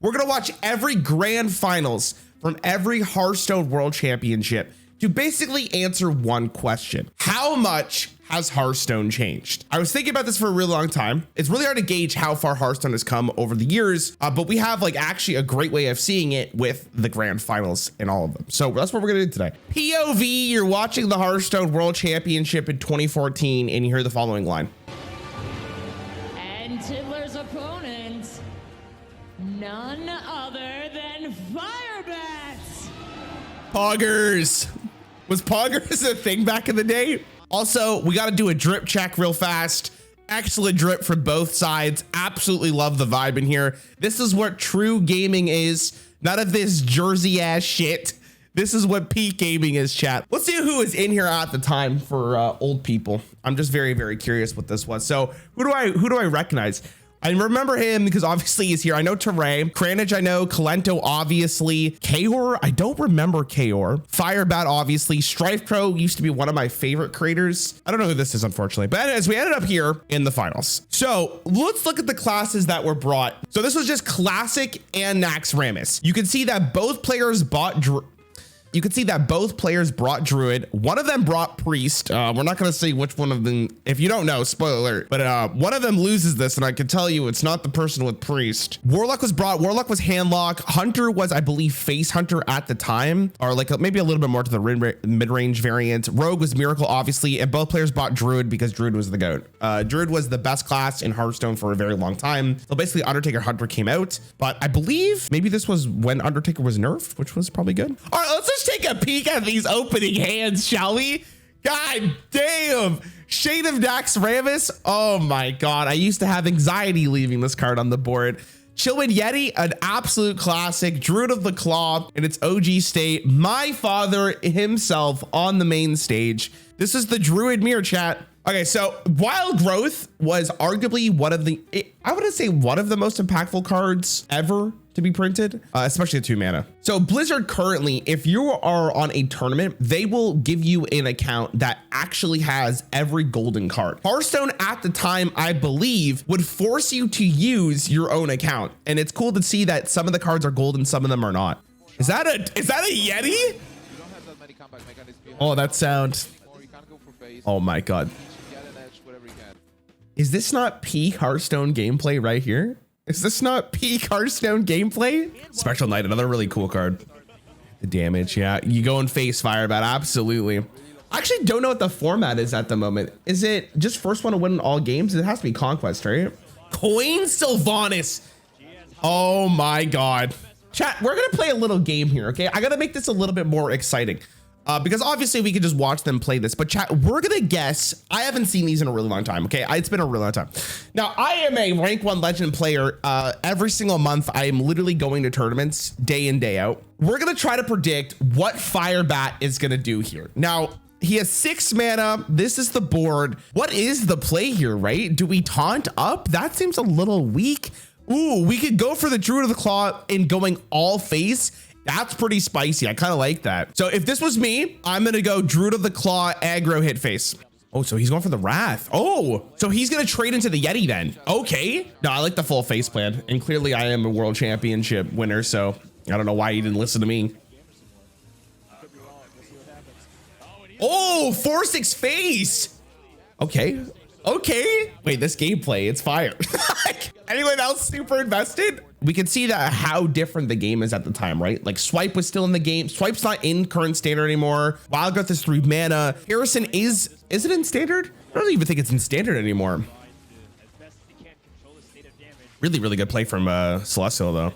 We're gonna watch every grand finals from every Hearthstone World Championship to basically answer one question. How much has Hearthstone changed? I was thinking about this for a really long time. It's really hard to gauge how far Hearthstone has come over the years, but we have like actually a great way of seeing it with the grand finals in all of them. So that's what we're gonna do today. POV, you're watching the Hearthstone World Championship in 2014 and you hear the following line. And Tiddler's opponent, none other than Firebats. Poggers. Was Poggers a thing back in the day? Also, we got to do a drip check real fast. Excellent drip from both sides. Absolutely love the vibe in here. This is what true gaming is. None of this Jersey ass shit. This is what peak gaming is, chat. Let's see who was in here at the time for old people. I'm just very, very curious what this was. So who do I recognize? I remember him because obviously he's here. I know Teray, Kranich, I know Kalento, obviously. Kaor, I don't remember Kaor. Firebat, obviously. Strife Crow used to be one of my favorite creators. I don't know who this is, unfortunately. But anyways, we ended up here in the finals. So let's look at the classes that were brought. So this was just Classic and Naxxramas. You can see that both players bought Druid. One of them brought Priest. We're not going to say which one of them. If you don't know, spoiler alert. But one of them loses this, and I can tell you it's not the person with Priest. Warlock was brought. Warlock was Handlock. Hunter was, I believe, Face Hunter at the time, or like maybe a little bit more to the mid-range variant. Rogue was Miracle, obviously, and both players bought Druid because Druid was the GOAT. Druid was the best class in Hearthstone for a very long time. So basically, Undertaker Hunter came out, but I believe maybe this was when Undertaker was nerfed, which was probably good. All right, let's just take a peek at these opening hands, shall we? God damn. Shade of Naxxramas. Oh my God. I used to have anxiety leaving this card on the board. Chillwind Yeti, an absolute classic. Druid of the Claw in its OG state. My father himself on the main stage. This is the Druid mirror, chat. Okay, so Wild Growth was arguably one of the, I would say one of the most impactful cards ever to be printed, especially the 2 mana. So Blizzard currently, if you are on a tournament, they will give you an account that actually has every golden card. Hearthstone at the time, I believe, would force you to use your own account. And it's cool to see that some of the cards are golden, some of them are not. Is that a Yeti? Oh, that sound. Oh my God. Is this not peak Hearthstone gameplay right here? Is this not peak Hearthstone gameplay? Special Knight, another really cool card. The damage, yeah. You go and face Firebat, absolutely. I actually don't know what the format is at the moment. Is it just first one to win in all games? It has to be Conquest, right? Coin Sylvanas. Oh my God. Chat, we're gonna play a little game here, okay? I gotta make this a little bit more exciting. Because obviously we could just watch them play this, but chat, we're gonna guess. I haven't seen these in a really long time, okay? It's been a really long time. Now, I am a rank 1 legend player. Every single month, I am literally going to tournaments day in, day out. We're gonna try to predict what Firebat is gonna do here. Now, he has 6 mana. This is the board. What is the play here, right? Do we taunt up? That seems a little weak. Ooh, we could go for the Druid of the Claw and going all face. That's pretty spicy. I kind of like that. So if this was me, I'm going to go Druid of the Claw, aggro, hit face. Oh, so he's going for the Wrath. Oh, so he's going to trade into the Yeti then. Okay. No, I like the full face plan. And clearly I am a world championship winner. So I don't know why you didn't listen to me. Oh, 4/6 face. Okay. Okay. Wait, this gameplay, it's fire. Anyone else super invested? We can see that how different the game is at the time, right? Like Swipe was still in the game. Swipe's not in current standard anymore. Wild Growth is 3 mana. Harrison is it in standard? I don't even think it's in standard anymore. Really, really good play from Celestial though.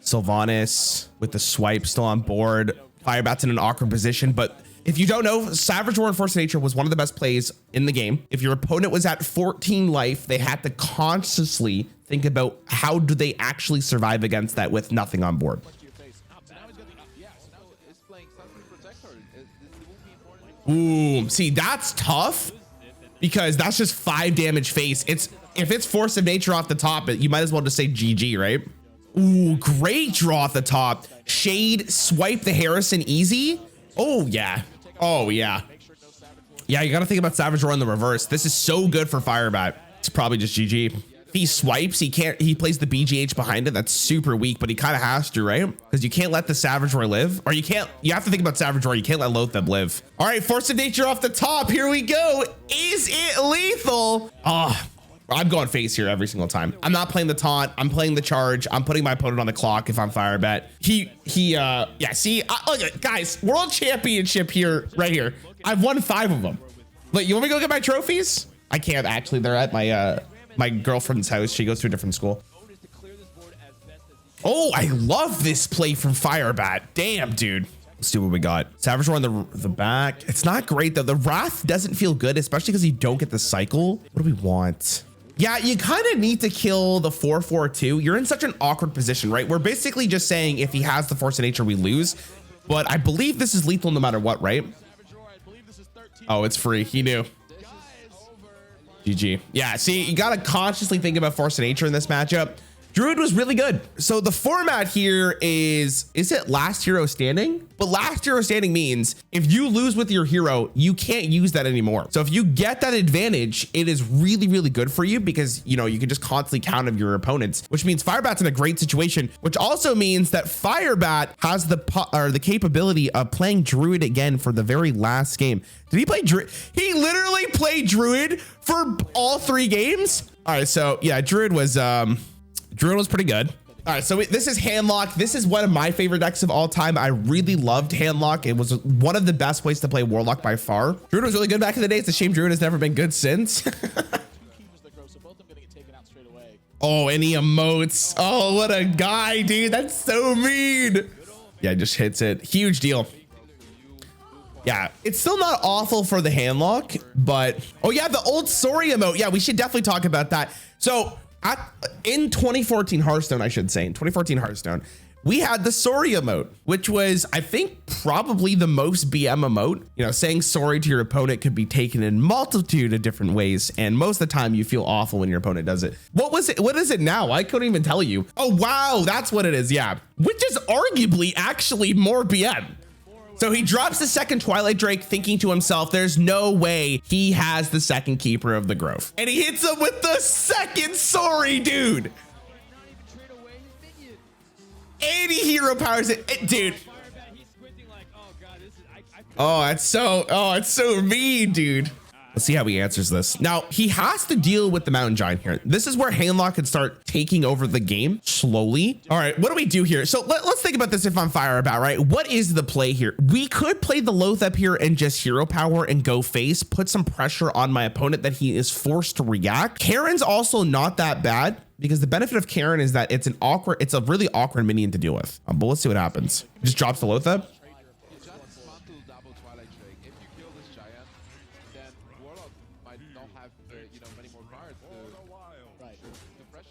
Sylvanas with the Swipe still on board. Firebat's in an awkward position, but if you don't know, Savage Roar and Force of Nature was one of the best plays in the game. If your opponent was at 14 life, they had to consciously think about how do they actually survive against that with nothing on board. Ooh, see, that's tough because that's just 5 damage face. If it's Force of Nature off the top, you might as well just say GG, right? Ooh, great draw at the top. Shade, swipe the Harrison easy. Oh yeah. Oh yeah. Yeah, you got to think about Savage Roar in the reverse. This is so good for Firebat. It's probably just GG. If he swipes, he plays the BGH behind it. That's super weak, but he kind of has to, right? Because you can't let the Savage Roar live, or you have to think about Savage Roar. You can't let Loatheb live. All right, Force of Nature off the top. Here we go. Is it lethal? Oh, I'm going face here every single time. I'm not playing the taunt. I'm playing the charge. I'm putting my opponent on the clock if I'm Firebat. Yeah, see, look, guys, world championship here, right here. I've won 5 of them. Look, you want me to go get my trophies? I can't actually. They're at my girlfriend's house. She goes to a different school. Oh, I love this play from Firebat. Damn, dude. Let's do what we got. Savage Roar on the back. It's not great though. The Wrath doesn't feel good, especially because you don't get the cycle. What do we want? Yeah, you kind of need to kill the 4/4/2. You're in such an awkward position, right? We're basically just saying if he has the Force of Nature, we lose. But I believe this is lethal no matter what, right? Oh, it's free. He knew. GG. Yeah, see, you got to consciously think about Force of Nature in this matchup. Druid was really good. So the format here is it last hero standing? But last hero standing means if you lose with your hero, you can't use that anymore. So if you get that advantage, it is really, really good for you because, you know, you can just constantly counter your opponents, which means Firebat's in a great situation, which also means that Firebat has the capability of playing Druid again for the very last game. Did he play Druid? He literally played Druid for all 3 games. All right, so yeah, Druid was pretty good. All right, so this is Handlock. This is one of my favorite decks of all time. I really loved Handlock. It was one of the best ways to play Warlock by far. Druid was really good back in the day. It's a shame Druid has never been good since. Oh, and he emotes. Oh, what a guy, dude. That's so mean. Yeah, just hits it. Huge deal. Yeah, it's still not awful for the Handlock, but oh yeah, the old sorry emote. Yeah, we should definitely talk about that. So in 2014 Hearthstone, I should say, in 2014 Hearthstone, we had the sorry emote, which was, I think, probably the most BM emote. You know, saying sorry to your opponent could be taken in multitude of different ways, and most of the time you feel awful when your opponent does it. What was it? What is it now? I couldn't even tell you. Oh wow, that's what it is. Yeah, which is arguably actually more BM. So he drops the second Twilight Drake thinking to himself, there's no way he has the second Keeper of the Grove. And he hits him with the second sorry, dude. And he hero powers it. Dude. Oh, it's so mean, dude. Let's see how he answers this. Now, he has to deal with the Mountain Giant here. This is where Handlock can start taking over the game slowly. All right, what do we do here? So let's think about this if I'm Firebat, right? What is the play here? We could play the Loatheb here and just hero power and go face, put some pressure on my opponent that he is forced to react. Karen's also not that bad because the benefit of Karen is that it's a really awkward minion to deal with. But let's see what happens. Just drops the Loatheb.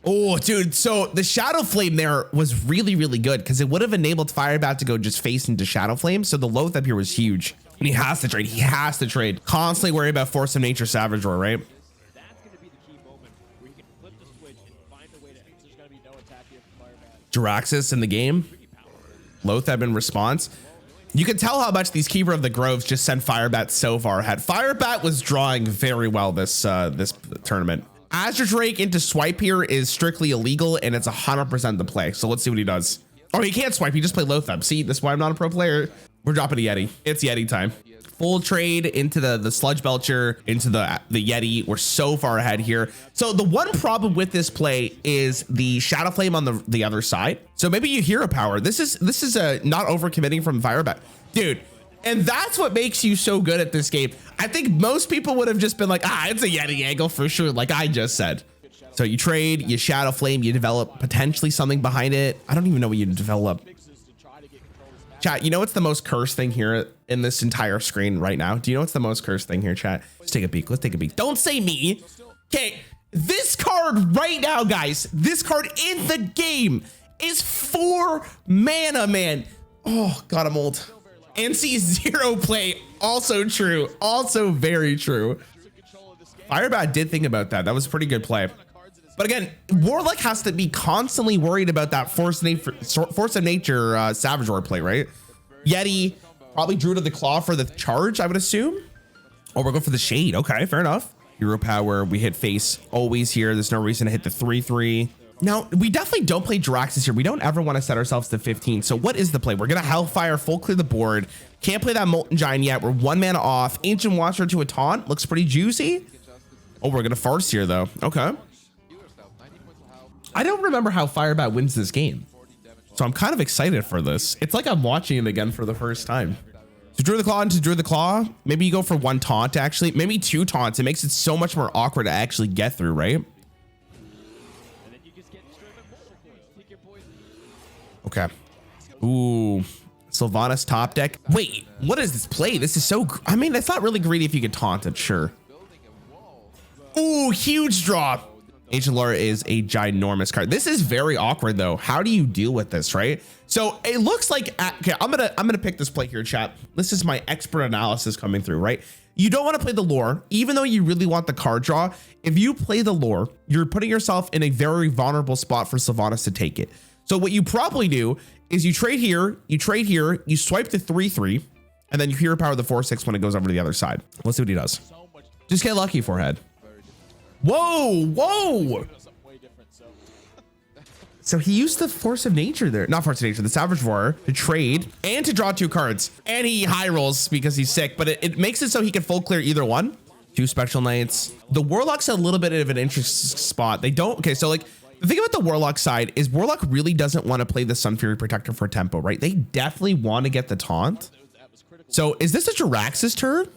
Oh, dude. So the Shadow Flame there was really, really good because it would have enabled Firebat to go just face into Shadow Flame. So the Loatheb here was huge. And he has to trade. He has to trade. Constantly worry about Force of Nature Savage Roar, right? That's going to be the key moment where you can flip the switch and find a way to. There's going to be no attack here from Firebat. Jiraxis in the game. Loatheb in response. You can tell how much these Keeper of the Groves just sent Firebat so far ahead. Firebat was drawing very well this tournament. Azure Drake into swipe here is strictly illegal and it's 100% the play. So let's see what he does. Oh, he can't swipe. He just played Loatheb. See, that's why I'm not a pro player. We're dropping a Yeti. It's Yeti time. Full trade into the Sludge Belcher, into the Yeti. We're so far ahead here. So the one problem with this play is the Shadow Flame on the other side. So maybe you hero power. This is not overcommitting from Firebat. Dude. And that's what makes you so good at this game. I think most people would have just been like, it's a Yeti angle for sure, like I just said. So you trade, you Shadow Flame, you develop potentially something behind it. I don't even know what you develop. Chat, you know what's the most cursed thing here in this entire screen right now? Do you know what's the most cursed thing here, chat? Let's take a peek. Let's take a peek. Don't say me. Okay, this card right now, guys, this card in the game is 4 mana, man. Oh, God, I'm old. NC zero play, also true, also very true. Firebat did think about that. That was a pretty good play. But again, Warlock has to be constantly worried about that Force of Nature Savage Roar play, right? Yeti, probably Druid of the Claw for the charge, I would assume. Oh, we're going for the Shade. Okay, fair enough. Hero power. We hit face always here. There's no reason to hit the 3-3. Now, we definitely don't play Jiraxis here. We don't ever want to set ourselves to 15. So what is the play? We're going to Hellfire, full clear the board. Can't play that Molten Giant yet. We're 1 mana off. Ancient Watcher to a taunt. Looks pretty juicy. Oh, we're going to farce here, though. Okay. I don't remember how Firebat wins this game. So I'm kind of excited for this. It's like I'm watching it again for the first time. To Drew the Claw into Drew the Claw. Maybe you go for 1 taunt, actually. Maybe 2 taunts. It makes it so much more awkward to actually get through, right? Okay. Ooh. Sylvanas top deck. Wait, what is this play? This is so... I mean, that's not really greedy if you get taunted, sure. Ooh, huge draw. Ancient Laura is a ginormous card. This is very awkward, though. How do you deal with this, right? So it looks like... Okay, I'm gonna pick this play here, chat. This is my expert analysis coming through, right? You don't want to play the lore, even though you really want the card draw. If you play the lore, you're putting yourself in a very vulnerable spot for Sylvanas to take it. So what you probably do is you trade here, you swipe the 3-3, and then you hero power the 4-6 when it goes over to the other side. Let's see what he does. Just get lucky, forehead. Whoa, whoa. So he used the Force of Nature there. Not Force of Nature, the Savage Roar to trade and to draw 2 cards. And he high rolls because he's sick, but it makes it so he can full clear either one. 2 Spectral Knights. The Warlock's a little bit of an interesting spot. They don't, okay, so like, the thing about the Warlock side is Warlock really doesn't want to play the Sun Fury Protector for tempo, right? They definitely want to get the taunt. So is this a Jiraxis turn?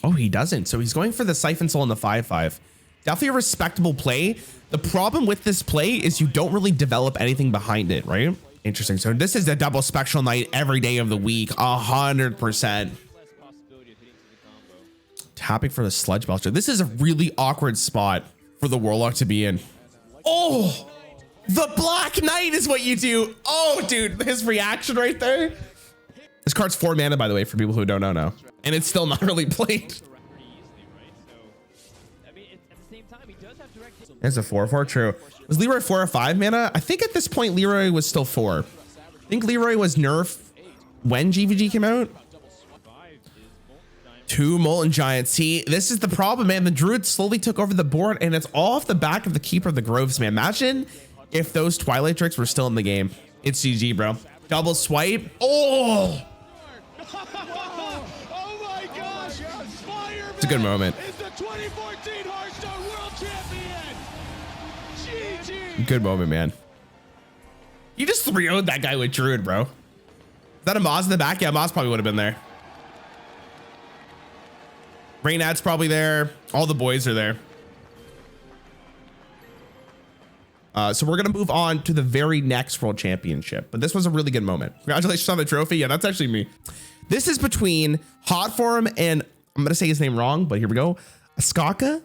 Oh, he doesn't. So he's going for the Siphon Soul and the 5-5. Definitely a respectable play. The problem with this play is you don't really develop anything behind it, right? Interesting. So this is the double Spectral Knight every day of the week, 100%. Tapping for the Sludge Belcher. This is a really awkward spot for the Warlock to be in. Oh, the Black Knight is what you do. Oh, dude, his reaction right there. This card's 4 mana, by the way, for people who don't know now. And it's still not really played. It's a 4-4, true. Was Leroy 4 or 5 mana? I think at this point, Leroy was still 4. I think Leroy was nerfed when GVG came out. 2 Molten Giants. See, this is the problem, man. The Druid slowly took over the board, and it's all off the back of the Keeper of the Groves, man. Imagine if those Twilight Tricks were still in the game. It's GG, bro. Double swipe. Oh! Oh my gosh! It's a good moment. Is the 2014 Hearthstone World Champion. GG. Good moment, man. You just 3-0'd that guy with Druid, bro. Is that a Moz in the back? Yeah, Moz probably would have been there. Rainad's probably there. All the boys are there. So we're going to move on to the very next World Championship. But this was a really good moment. Congratulations on the trophy. Yeah, that's actually me. This is between Hot Form and, I'm going to say his name wrong, but here we go, Askaka.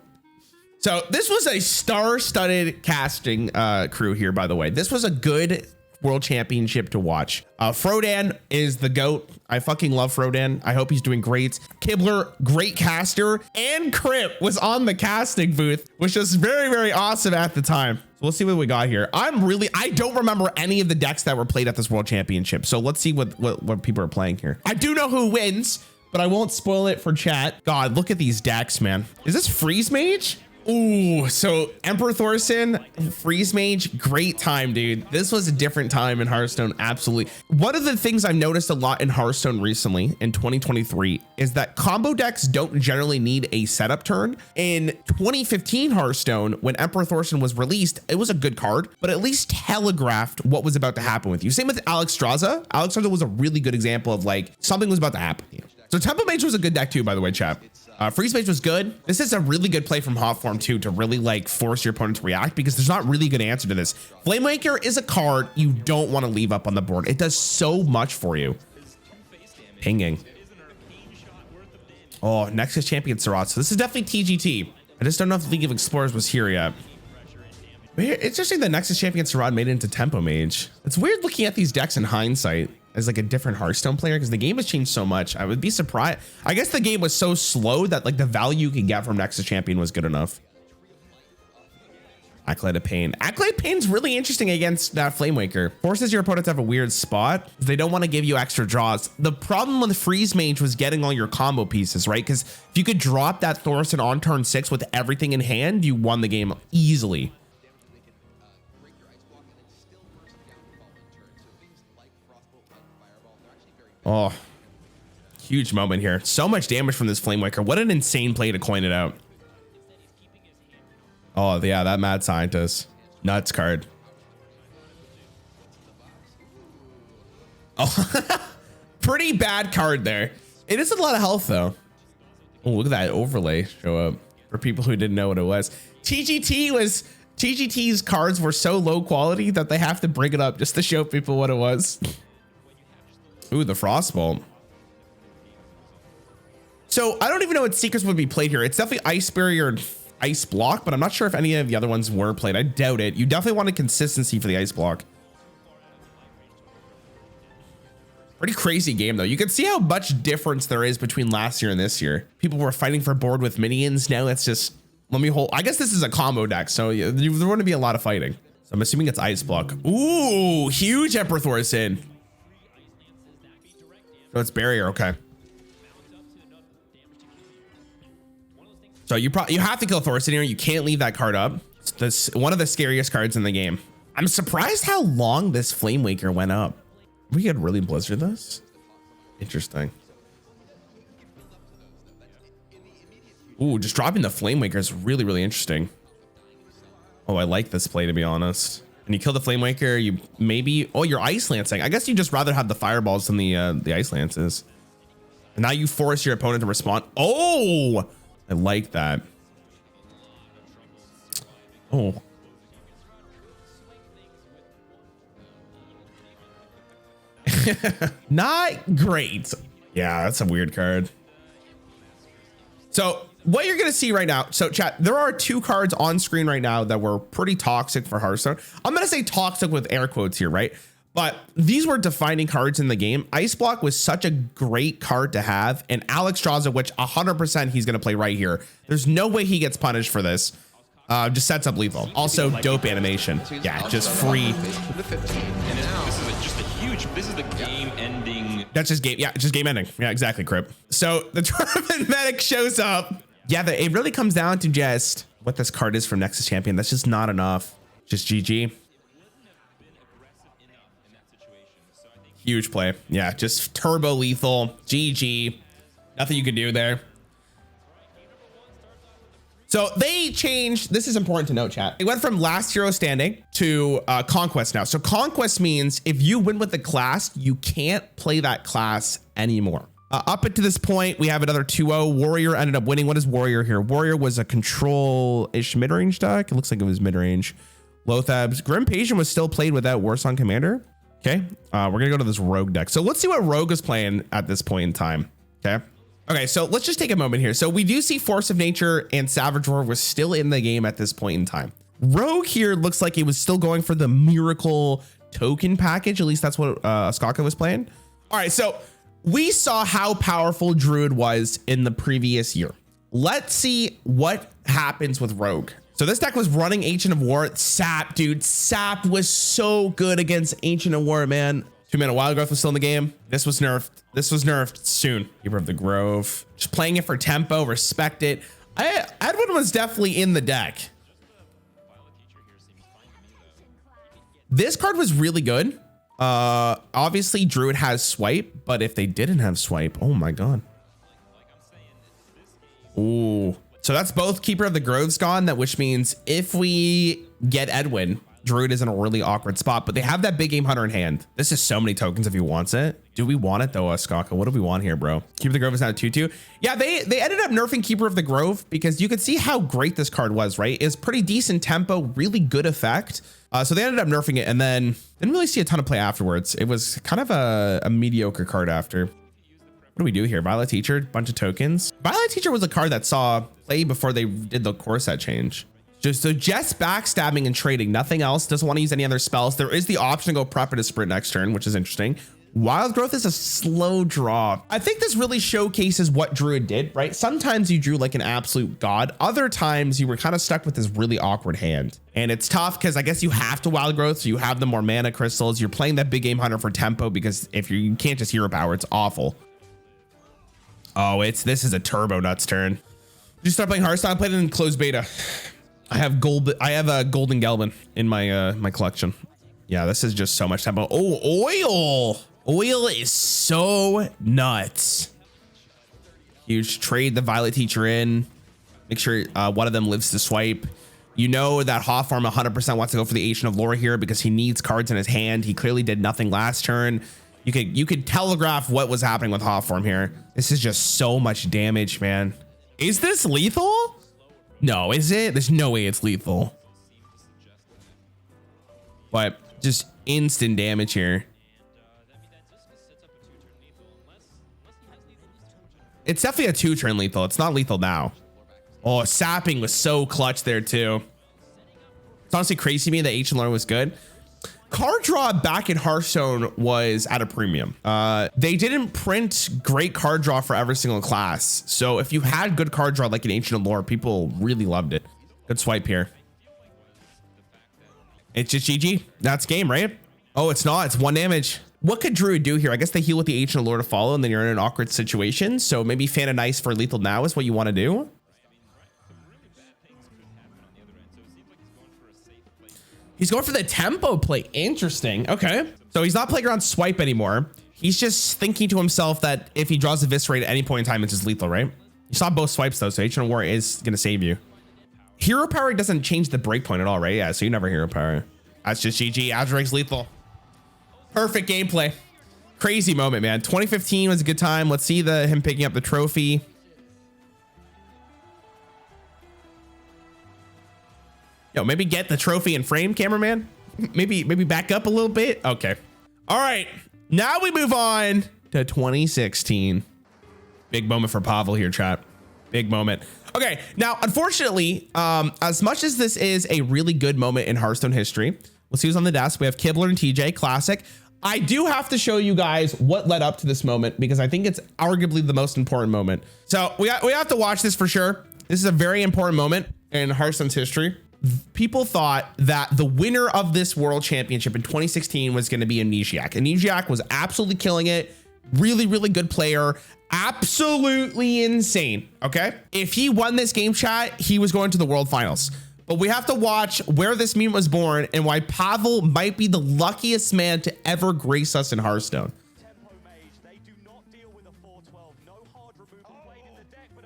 So this was a star-studded casting crew here, by the way. This was a good World Championship to watch. Frodan is the GOAT. I fucking love Frodan. I hope he's doing great. Kibler, great caster. And Crip was on the casting booth, which was very, very awesome at the time. So let's see what we got here. I don't remember any of the decks that were played at this World Championship. So let's see what people are playing here. I do know who wins, but I won't spoil it for chat. God, look at these decks, man. Is this Freeze Mage? Ooh, so Emperor Thorson, Freeze Mage, great time, dude. This was a different time in Hearthstone, absolutely. One of the things I've noticed a lot in Hearthstone recently in 2023 is that combo decks don't generally need a setup turn. In 2015 Hearthstone, when Emperor Thorson was released, it was a good card, but at least telegraphed what was about to happen with you. Same with Alexstrasza. Alexstrasza was a really good example of like something was about to happen. So Tempo Mage was a good deck too, by the way, chat. Freeze Mage was good. This is a really good play from Hot Form too, to really like force your opponent to react, because there's not really a good answer to this. Flamewaker is a card you don't want to leave up on the board. It does so much for you. Pinging. Oh, Nexus Champion Sarat. So this is definitely TGT. I just don't know if League of Explorers was here yet. It's interesting that Nexus Champion Sarat made it into Tempo Mage. It's weird looking at these decks in hindsight as like a different Hearthstone player, because the game has changed so much. I would be surprised. I guess the game was so slow that like the value you can get from Nexus Champion was good enough. Acolyte of Pain. Acolyte of Pain's really interesting against that Flamewaker. Forces your opponent to have a weird spot. They don't want to give you extra draws. The problem with Freeze Mage was getting all your combo pieces, right? Because if you could drop that Thorson on turn 6 with everything in hand, you won the game easily. Oh, huge moment here. So much damage from this Flamewaker. What an insane play to coin it out. Oh, yeah, that Mad Scientist. Nuts card. Oh, pretty bad card there. It is a lot of health, though. Oh, look at that overlay show up for people who didn't know what it was. TGT's cards were so low quality that they have to bring it up just to show people what it was. Ooh, the Frostbolt. So I don't even know what secrets would be played here. It's definitely Ice Barrier and Ice Block, but I'm not sure if any of the other ones were played. I doubt it. You definitely wanted consistency for the Ice Block. Pretty crazy game, though. You can see how much difference there is between last year and this year. People were fighting for board with minions. Now it's just, let me hold. I guess this is a combo deck, so yeah, there want to be a lot of fighting. So I'm assuming it's Ice Block. Ooh, huge Emperor Thorson. So it's Barrier, okay. So you have to kill Thorson here. You can't leave that card up. That's one of the scariest cards in the game. I'm surprised how long this Flamewaker went up. We could really blizzard this. Interesting. Ooh, just dropping the Flamewaker is really, really interesting. Oh, I like this play, to be honest. And you kill the Flamewaker, you maybe, oh, you're Ice Lancing. I guess you just rather have the Fireballs than the Ice Lances. And now you force your opponent to respond. Oh, I like that. Oh. Not great. Yeah, that's a weird card. So what you're going to see right now. So chat, there are 2 cards on screen right now that were pretty toxic for Hearthstone. I'm going to say toxic with air quotes here, right? But these were defining cards in the game. Ice Block was such a great card to have. And Alex draws it, which 100% he's going to play right here. There's no way he gets punished for this. Just sets up lethal. Also dope animation. Yeah, just free. This is the game ending. That's just game. Yeah, just game ending. Yeah, exactly, Crip. So the tournament medic shows up. Yeah, it really comes down to just what this card is from Nexus Champion. That's just not enough. Just GG. Huge play. Yeah, just turbo lethal. GG. Nothing you can do there. So they changed. This is important to note, chat. It went from last hero standing to conquest now. So conquest means if you win with the class, you can't play that class anymore. Up until this point, we have another 2-0. Warrior ended up winning. What is Warrior here? Warrior was a control-ish mid-range deck. It looks like it was mid-range. Lothabs. Grim Patient was still played without Warsong Commander. Okay, we're gonna go to this Rogue deck. So let's see what Rogue is playing at this point in time. Okay. Okay, so let's just take a moment here. So we do see Force of Nature and Savage Roar was still in the game at this point in time. Rogue here looks like it was still going for the Miracle token package. At least that's what Skaka was playing. All right, so we saw how powerful Druid was in the previous year. Let's see what happens with Rogue. So this deck was running Ancient of War. Sap, dude. Sap was so good against Ancient of War, man. 2-mana Wild Growth was still in the game. This was nerfed. This was nerfed soon. Keeper of the Grove. Just playing it for tempo. Respect it. Edwin was definitely in the deck. This card was really good. Obviously, Druid has Swipe, but if they didn't have Swipe, oh my god. Ooh. So that's both Keeper of the Groves gone, which means if we get Edwin, Druid is in a really awkward spot, but they have that big game hunter in hand. This is so many tokens if he wants it. Do we want it though, Skaka? What do we want here, bro? Keeper of the Grove is now a 2-2. Yeah, they ended up nerfing Keeper of the Grove because you could see how great this card was, right? It's pretty decent tempo, really good effect. So they ended up nerfing it and then didn't really see a ton of play afterwards. It was kind of a mediocre card after. What do we do here? Violet Teacher, bunch of tokens. Violet Teacher was a card that saw play before they did the core set change. Just backstabbing and trading, nothing else. Doesn't want to use any other spells. There is the option to go prep and a sprint next turn, which is interesting. Wild Growth is a slow draw. I think this really showcases what Druid did, right? Sometimes you drew like an absolute god. Other times you were kind of stuck with this really awkward hand. And it's tough because I guess you have to Wild Growth, so you have the more mana crystals. You're playing that big game hunter for tempo because if you can't just hero power, it's awful. Oh, this is a turbo nuts turn. Just start playing Hearthstone. I played it in closed beta. I have a golden Gelbin in my my collection. Yeah, this is just so much tempo. Oh, oil. Oil is so nuts. Huge. Trade the Violet Teacher in. Make sure one of them lives to swipe. You know that Hawthorne 100% wants to go for the Ancient of Lore here because he needs cards in his hand. He clearly did nothing last turn. You could telegraph what was happening with Hawthorne here. This is just so much damage, man. Is this lethal? No, is it? There's no way it's lethal. But just instant damage here. It's definitely a 2-turn lethal. It's not lethal now. Oh, sapping was so clutch there too. It's honestly crazy to me that Ancient Lore was good. Card draw back in Hearthstone was at a premium. They didn't print great card draw for every single class. So if you had good card draw like an Ancient Lore, people really loved it. Good swipe here. It's just GG. That's game, right? Oh, it's not. It's 1 damage. What could Druid do here? I guess they heal with the Ancient Lore to follow, and then you're in an awkward situation. So maybe Fan of Nice for lethal now is what you want to do. He's going for the tempo play. Interesting. Okay. So he's not playing around swipe anymore. He's just thinking to himself that if he draws Eviscerate at any point in time, it's just lethal, right? You saw both swipes though, so Ancient War is going to save you. Hero power doesn't change the breakpoint at all, right? Yeah, so you never hero power. That's just GG. Azurex's lethal. Perfect gameplay. Crazy moment, man. 2015 was a good time. Let's see him picking up the trophy. Yo, maybe get the trophy in frame, cameraman. Maybe back up a little bit. Okay. All right. Now we move on to 2016. Big moment for Pavel here, chat. Big moment. Okay. Now, unfortunately, as much as this is a really good moment in Hearthstone history, let's see who's on the desk. We have Kibler and TJ, classic. I do have to show you guys what led up to this moment because I think it's arguably the most important moment. So we have to watch this for sure. This is a very important moment in Hearthstone's history. People thought that the winner of this world championship in 2016 was going to be Amnesiac. Amnesiac was absolutely killing it. Really, really good player. Absolutely insane. Okay. If he won this game, chat, he was going to the world finals. But we have to watch where this meme was born and why Pavel might be the luckiest man to ever grace us in Hearthstone.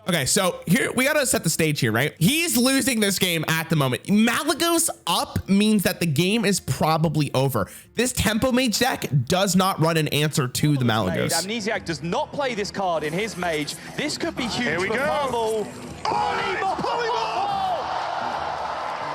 Okay, so here we gotta set the stage here, right? He's losing this game at the moment. Malygos up means that the game is probably over. This Tempo Mage deck does not run an answer to the Malygos. Amnesiac does not play this card in his Mage. This could be huge for Pavel.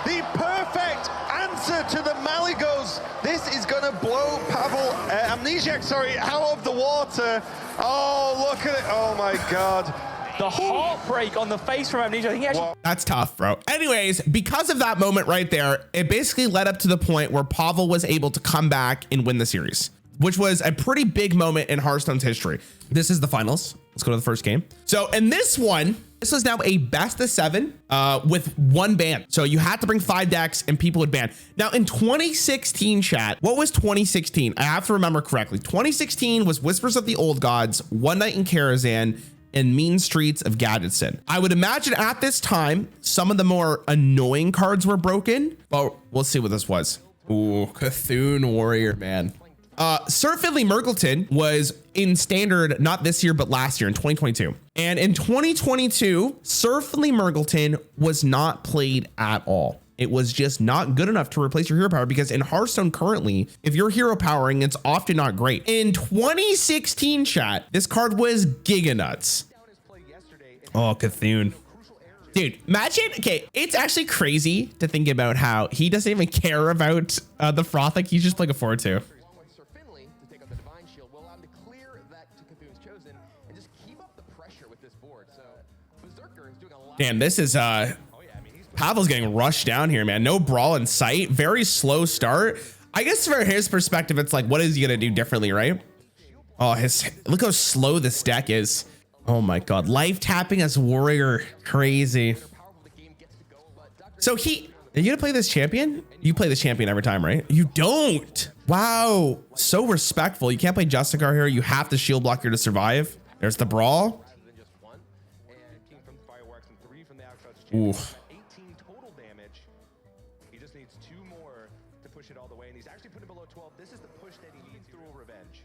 The perfect answer to the Malygos. This is gonna blow Pavel, Amnesiac, sorry, out of the water. Oh, look at it. Oh my God. The heartbreak on the face from Amnesia. I think he actually... That's tough, bro. Anyways, because of that moment right there, it basically led up to the point where Pavel was able to come back and win the series, which was a pretty big moment in Hearthstone's history. This is the finals. Let's go to the first game. So in this one, this was now a best of 7 with 1 ban. So you had to bring 5 decks and people would ban. Now in 2016, chat, what was 2016? I have to remember correctly. 2016 was Whispers of the Old Gods, One Night in Karazhan, and Mean Streets of Gadsden. I would imagine at this time, some of the more annoying cards were broken, but we'll see what this was. Ooh, Cthulhu Warrior, man. Sir Finley Mergleton was in standard, not this year, but last year in 2022. And in 2022, Sir Finley Mergleton was not played at all. It was just not good enough to replace your hero power because in Hearthstone currently, if you're hero powering, it's often not great. In 2016, chat, this card was giga nuts. Oh, Cthulhu. Dude, imagine, okay, it's actually crazy to think about how he doesn't even care about the Frothic. He's just like a 4-2. Damn, this is, Pavel's getting rushed down here, man. No brawl in sight. Very slow start. I guess from his perspective, it's like, what is he going to do differently, right? Oh, look how slow this deck is. Oh my God. Life tapping as warrior. Crazy. So are you gonna play this champion? You play this champion every time, right? You don't. Wow. So respectful. You can't play Justicar here. You have to shield block here to survive. There's the brawl. Ooh. 18 total damage. He just needs 2 more to push it all the way, and he's actually put it below 12. This is the push that he needs through revenge.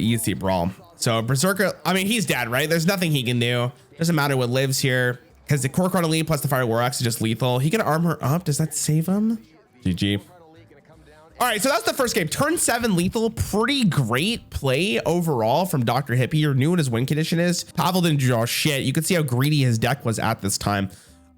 Easy brawl. So Berserker, I mean, he's dead, right? There's nothing he can do. Doesn't matter what lives here because the Core Chrono Lead plus the Fire War Axe is just lethal. He can arm her up. Does that save him? GG. All right, so that's the first game. Turn 7 lethal. Pretty great play overall from Dr. Hippie. You're new what his win condition is. Pavel didn't draw shit. You could see how greedy his deck was at this time.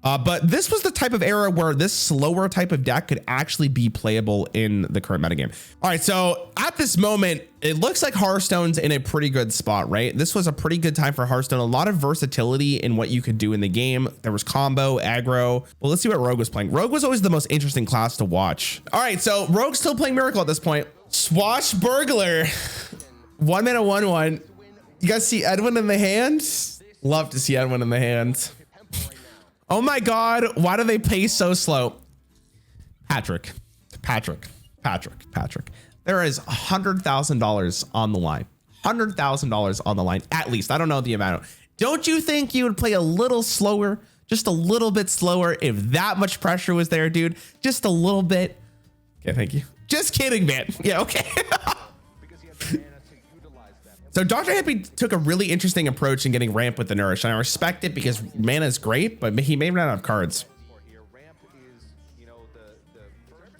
But this was the type of era where this slower type of deck could actually be playable in the current metagame. All right, so at this moment, it looks like Hearthstone's in a pretty good spot, right? This was a pretty good time for Hearthstone. A lot of versatility in what you could do in the game. There was combo, aggro. Well, let's see what Rogue was playing. Rogue was always the most interesting class to watch. All right, so Rogue's still playing Miracle at this point. Swashbuckler. 1 mana, 1/1. You guys see Edwin in the hand? Love to see Edwin in the hand. Oh my God, why do they play so slow? Patrick. There is $100,000 on the line. $100,000 on the line, at least. I don't know the amount. Don't you think you would play a little slower? Just a little bit slower if that much pressure was there, dude? Just a little bit. Okay, thank you. Just kidding, man. Yeah, okay. So Dr. Hippie took a really interesting approach in getting ramp with the Nourish. And I respect it because mana is great, but he may run out of cards.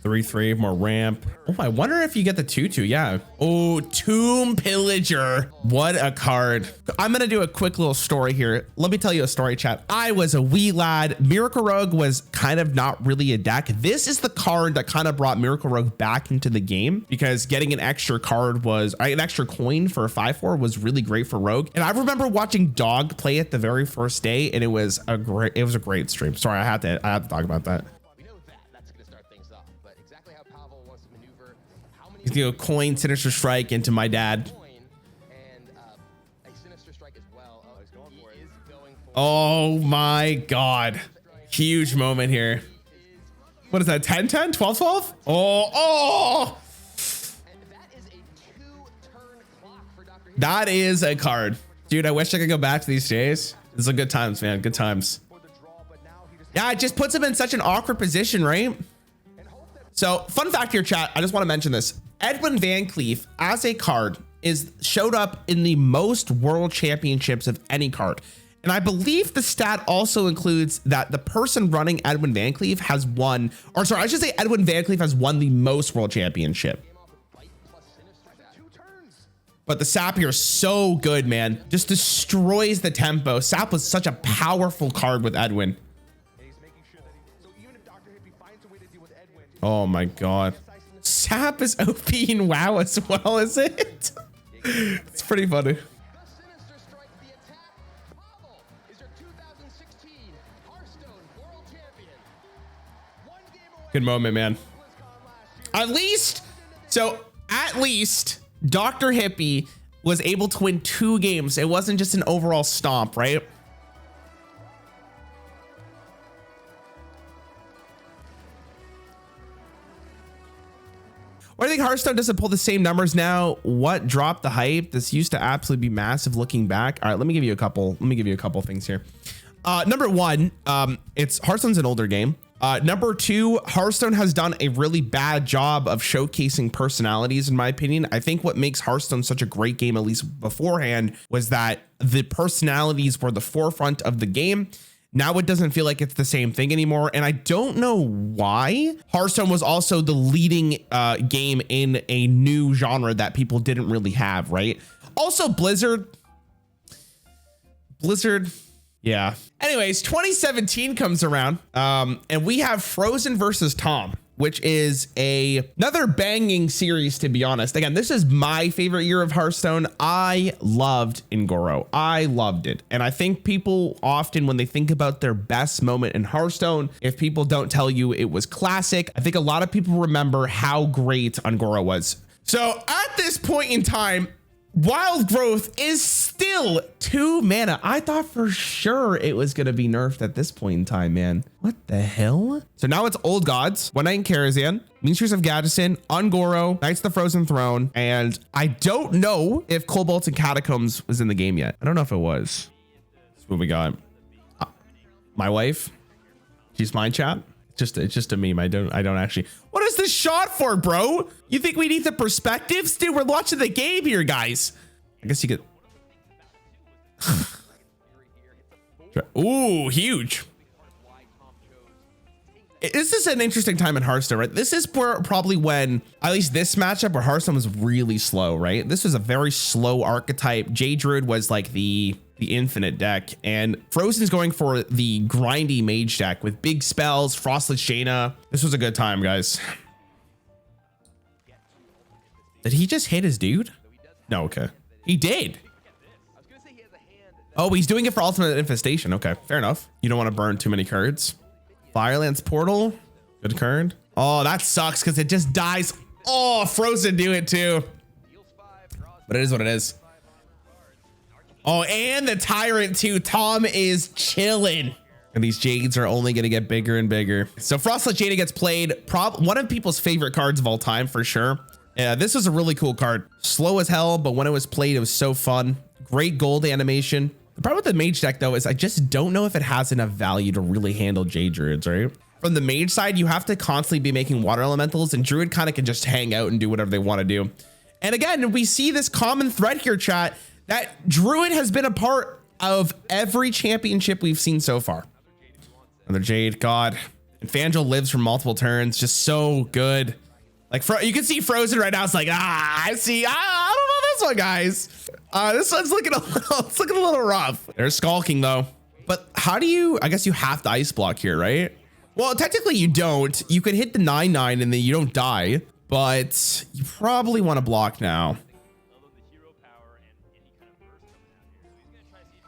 3/3, more ramp. Oh, I wonder if you get the 2/2. Yeah. Oh, Tomb Pillager. What a card. I'm going to do a quick little story here. Let me tell you a story, chat. I was a wee lad. Miracle Rogue was kind of not really a deck. This is the card that kind of brought Miracle Rogue back into the game because getting an extra card was an extra coin for a 5/4 was really great for Rogue. And I remember watching Dog play it the very first day, and it was a great stream. Sorry, I had to talk about that. He's gonna go coin Sinister Strike into my dad. Oh my God. Huge moment here. What is that? 10-10? 12-12? Oh. That is a card. Dude, I wish I could go back to these days. These are good times, man. Good times. Yeah, it just puts him in such an awkward position, right? So, fun fact here, chat. I just want to mention this. Edwin Van Cleef, as a card, showed up in the most world championships of any card. And I believe the stat also includes that the person running Edwin Van Cleef has won, or sorry, I should say Edwin Van Cleef has won the most world championship. But the Sap here is so good, man. Just destroys the tempo. Sap was such a powerful card with Edwin. Oh my God. Sap is OP in WoW as well, is it? It's pretty funny. Good moment, man. At least Dr. Hippie was able to win 2 games. It wasn't just an overall stomp, right? Why do you think Hearthstone doesn't pull the same numbers now? What dropped the hype? This used to absolutely be massive looking back. All right, let me give you a couple things here. Number one, it's Hearthstone's an older game. Number 2, Hearthstone has done a really bad job of showcasing personalities, in my opinion. I think what makes Hearthstone such a great game, at least beforehand, was that the personalities were the forefront of the game. Now it doesn't feel like it's the same thing anymore. And I don't know why. Hearthstone was also the leading game in a new genre that people didn't really have, right? Also, Blizzard. Yeah. Anyways, 2017 comes around and we have Frozen versus Tom, which is another banging series, to be honest. Again, this is my favorite year of Hearthstone. I loved Ngoro. I loved it. And I think people often, when they think about their best moment in Hearthstone, if people don't tell you it was classic, I think a lot of people remember how great Ngoro was. So at this point in time, Wild Growth is still 2 mana. I thought for sure it was going to be nerfed at this point in time, man. What the hell? So now it's Old Gods, One Night in Karazhan, Miniatures of Gadgeson, Ungoro, Knights of the Frozen Throne, and I don't know if Cobalt and Catacombs was in the game yet. I don't know if it was. That's what we got. My wife, she's mine, chat. It's just a meme. I don't actually. What is this shot for, bro? You think we need the perspectives? Dude, we're watching the game here, guys. I guess you could. Ooh, huge. This is an interesting time in Hearthstone, right? This is probably when, at least this matchup where Hearthstone was really slow, right? This was a very slow archetype. Jade Druid was like the infinite deck, and Frozen's going for the grindy mage deck with big spells, Frostless Jaina. This was a good time, guys. Did he just hit his dude? No, okay. He did. Oh, he's doing it for Ultimate Infestation. Okay, fair enough. You don't want to burn too many cards. Firelance Portal, good card. Oh, that sucks because it just dies. Oh, Frozen do it too. But it is what it is. Oh, and the Tyrant too. Tom is chilling. And these Jades are only going to get bigger and bigger. So Frostless Jaina gets played. One of people's favorite cards of all time for sure. Yeah, this was a really cool card. Slow as hell, but when it was played, it was so fun. Great gold animation. The problem with the mage deck though is I just don't know if it has enough value to really handle Jade Druids, right? From the mage side, you have to constantly be making water elementals, and Druid kind of can just hang out and do whatever they want to do. And again, we see this common thread here, chat, that Druid has been a part of every championship we've seen so far. Another Jade, God. And Fangel lives for multiple turns, just so good. Like, you can see Frozen right now. It's like, I see. I don't know this one, guys. This one's looking it's looking a little rough. There's Skulking though. But how do you? I guess you have to ice block here, right? Well, technically you don't. You can hit the 9/9 and then you don't die, but you probably want to block now.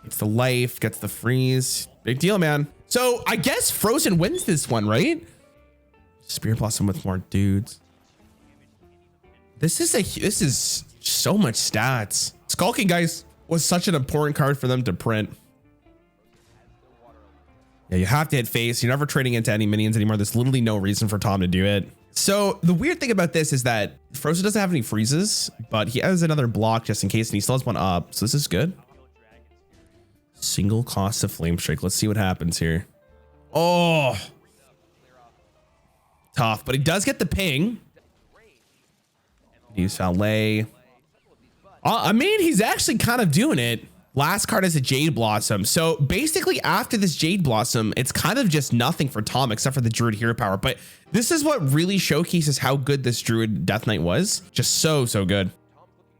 Gets the life, gets the freeze. Big deal, man. So I guess Frozen wins this one, right? Spirit Blossom with more dudes. This is so much stats. Skulking, guys, was such an important card for them to print. Yeah, you have to hit face. You're never trading into any minions anymore. There's literally no reason for Tom to do it. So the weird thing about this is that Frozen doesn't have any freezes, but he has another block just in case, and he still has one up. So this is good. Single cost of Flame Strike. Let's see what happens here. Oh, tough, but he does get the ping. Use Valet. I mean, he's actually kind of doing it. Last card is a Jade Blossom. So basically after this Jade Blossom, it's kind of just nothing for Tom except for the Druid hero power. But this is what really showcases how good this Druid Death Knight was. Just so good.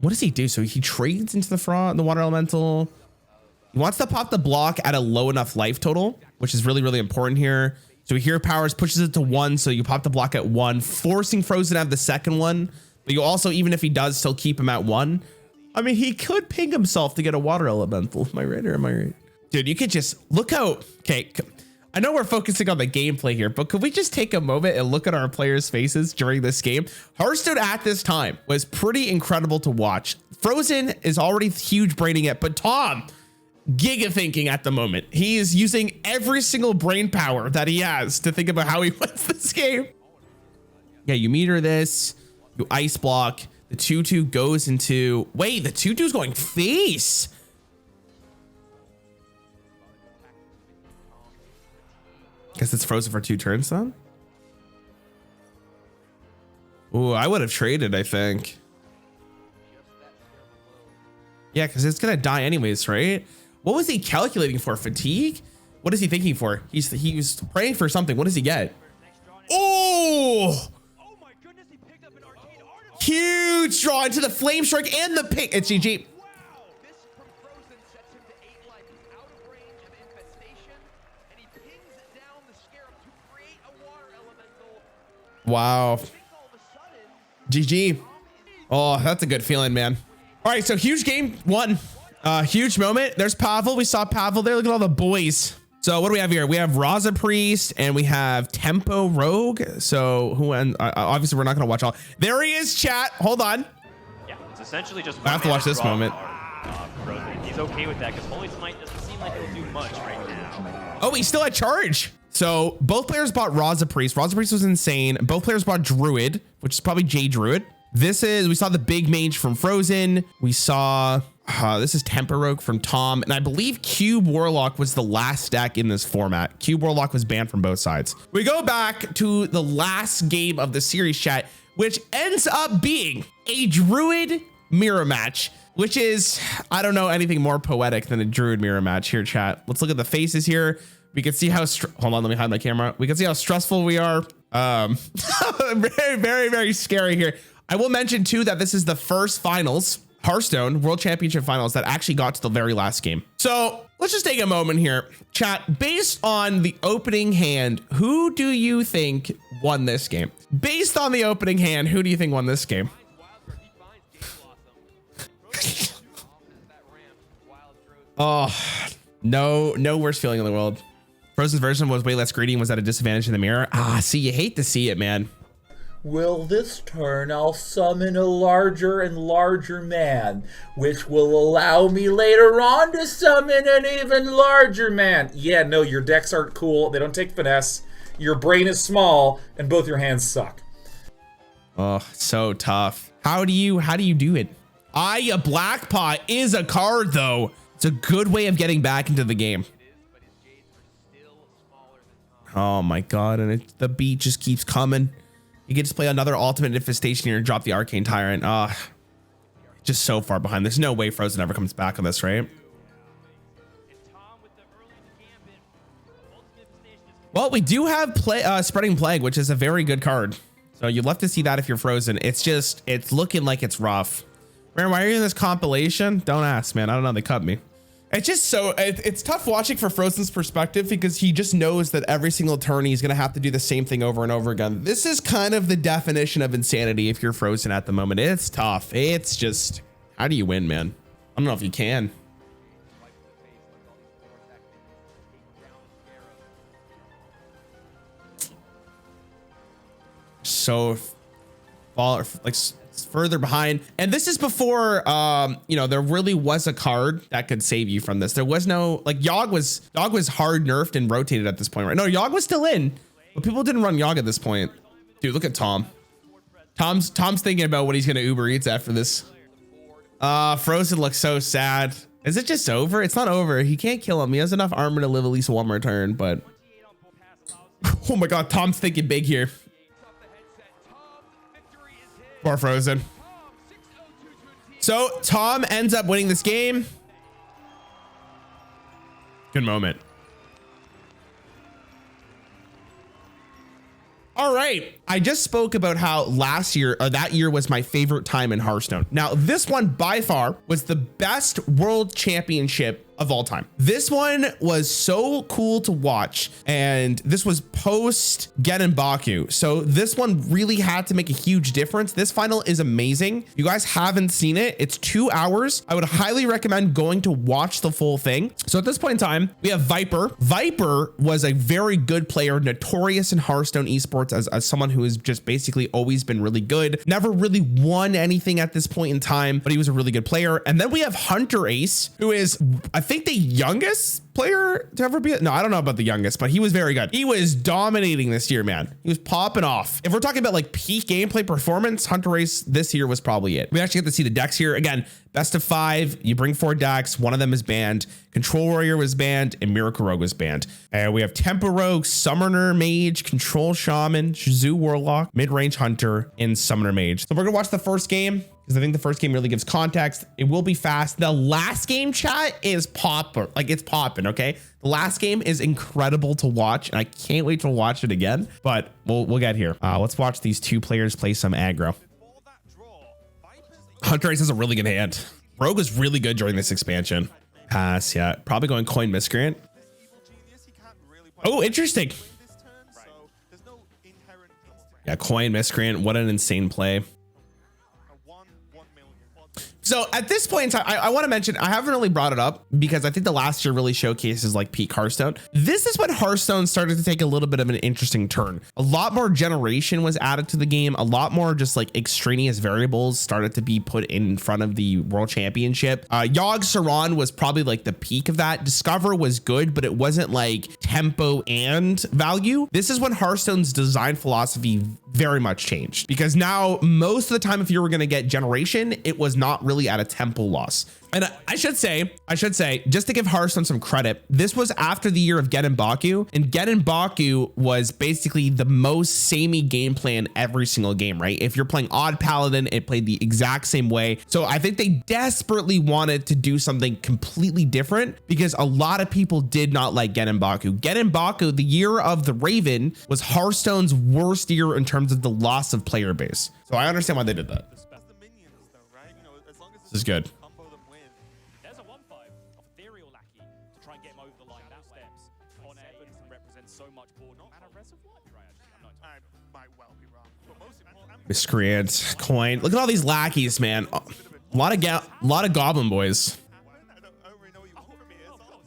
What does he do? So he trades into the Water Elemental. He wants to pop the block at a low enough life total, which is really important here. So hero powers pushes it to 1. So you pop the block at 1, forcing Frozen to have the second one. But you also, even if he does, still keep him at 1. I mean, he could ping himself to get a water elemental. Am I right or am I right? Dude, you could just look how, okay, I know we're focusing on the gameplay here, but could we just take a moment and look at our players' faces during this game? Hearthstone at this time was pretty incredible to watch. Frozen is already huge braining it, but Tom, giga thinking at the moment. He is using every single brain power that he has to think about how he wins this game. Yeah, you meter this. You ice block. The 2/2 goes into. Wait, the 2/2 is going face. Guess it's Frozen for 2 turns then. Ooh, I would have traded, I think. Yeah, because it's gonna die anyways, right? What was he calculating for? Fatigue? What is he thinking for? He was praying for something. What does he get? Oh! Huge draw into the Flame Strike and the pick. It's GG. Wow. GG. Oh, that's a good feeling, man. All right, so huge game 1. Huge moment. There's Pavel. We saw Pavel there. Look at all the boys. So what do we have here? We have Raza Priest and we have Tempo Rogue. So obviously we're not going to watch all. There he is, chat. Hold on. Yeah, It's essentially just I have to watch this moment. He's okay with that because Holy Smite doesn't seem like it'll do much right now. Oh, he's still at charge. So both players bought Raza Priest. Raza Priest was insane. Both players bought Druid, which is probably J Druid. We saw the big mage from Frozen. We saw, this is Temper Rogue from Tom. And I believe Cube Warlock was the last deck in this format. Cube Warlock was banned from both sides. We go back to the last game of the series, chat, which ends up being a Druid mirror match, which is, I don't know anything more poetic than a Druid mirror match here, chat. Let's look at the faces here. We can see how, hold on, let me hide my camera. We can see how stressful we are. Very, very, very scary here. I will mention too that this is the first finals, Hearthstone World Championship finals, that actually got to the very last game. So let's just take a moment here. Chat, based on the opening hand, who do you think won this game? Based on the opening hand, who do you think won this game? Oh, no worse feeling in the world. Frozen's version was way less greedy and was at a disadvantage in the mirror. See, you hate to see it, man. Will this turn I'll summon a larger and larger man, which will allow me later on to summon an even larger man. Yeah, no, your decks aren't cool. They don't take finesse. Your brain is small, and both your hands suck. Oh, so tough. How do you do it? A Black Pot is a card, though. It's a good way of getting back into the game. Oh my god, and the beat just keeps coming. You get to play another ultimate infestation here and drop the Arcane Tyrant. Just so far behind. There's no way Frozen ever comes back on this, right? Well, we do have Spreading Plague, which is a very good card. So you'd love to see that if you're Frozen. It's looking like it's rough. Man, why are you in this compilation? Don't ask, man. I don't know. They cut me. It's just it's tough watching for Frozen's perspective because he just knows that every single turn he's going to have to do the same thing over and over again. This is kind of the definition of insanity if you're Frozen at the moment. It's tough. It's just, how do you win, man? I don't know if you can. So further behind, and this is before there really was a card that could save you from this. There was no, like, Yogg was hard nerfed and rotated at this point, right? No, Yogg was still in, but people didn't run Yogg at this point. Dude, look at Tom's thinking about what he's gonna Uber Eats after this. Frozen looks so sad. Is it just over? It's not over. He can't kill him. He has enough armor to live at least one more turn, but oh my god, Tom's thinking big here. Poor Frozen. So Tom ends up winning this game. Good moment. All right. I just spoke about how that year was my favorite time in Hearthstone. Now, this one by far was the best world championship of all time. This one was so cool to watch, and this was post Genin Baku. So this one really had to make a huge difference. This final is amazing. You guys haven't seen it. It's 2 hours. I would highly recommend going to watch the full thing. So at this point in time, we have Viper. Viper was a very good player, notorious in Hearthstone esports as someone who has just basically always been really good. Never really won anything at this point in time, but he was a really good player. And then we have Hunter Ace, who is, I think, the youngest player to ever be. No, I don't know about the youngest, but he was very good. He was dominating this year, man. He was popping off. If we're talking about like peak gameplay performance, Hunter Ace this year was probably it. We actually get to see the decks here. Again, best of 5. You bring 4 decks. One of them is banned. Control Warrior was banned and Miracle Rogue was banned. And we have Tempo Rogue, Summoner Mage, Control Shaman, Shizou Warlock, Mid-Range Hunter, and Summoner Mage. So we're gonna watch the first game because I think the first game really gives context. It will be fast. The last game, chat, is it's popping, okay? The last game is incredible to watch, and I can't wait to watch it again, but we'll get here. Let's watch these two players play some aggro. Hunter Ace has a really good hand. Rogue was really good during this expansion. Pass, yeah. Probably going Coin Miscreant. Oh, interesting. Yeah, Coin Miscreant. What an insane play. So at this point in time, I want to mention, I haven't really brought it up because I think the last year really showcases like peak Hearthstone. This is when Hearthstone started to take a little bit of an interesting turn. A lot more generation was added to the game. A lot more just like extraneous variables started to be put in front of the World Championship. Yogg Saron was probably like the peak of that. Discover was good, but it wasn't like tempo and value. This is when Hearthstone's design philosophy very much changed, because now most of the time, if you were going to get generation, it was not really at a tempo loss. And I should say, just to give Hearthstone some credit, this was after the year of Get and Baku, and Get and Baku was basically the most samey gameplay in every single game, right? If you're playing Odd Paladin, it played the exact same way. So I think they desperately wanted to do something completely different, because a lot of people did not like Get and Baku. Get and Baku, the year of the Raven, was Hearthstone's worst year in terms of the loss of player base. So I understand why they did that. This is good. There's a 1-5 of Ethereal Lackey to try and get him over the line. That steps on Evans and represents so much board. Not a reservoir triad. I might well be wrong. But most important, Miscreant, coin. Look at all these lackeys, man. A lot of goblin boys.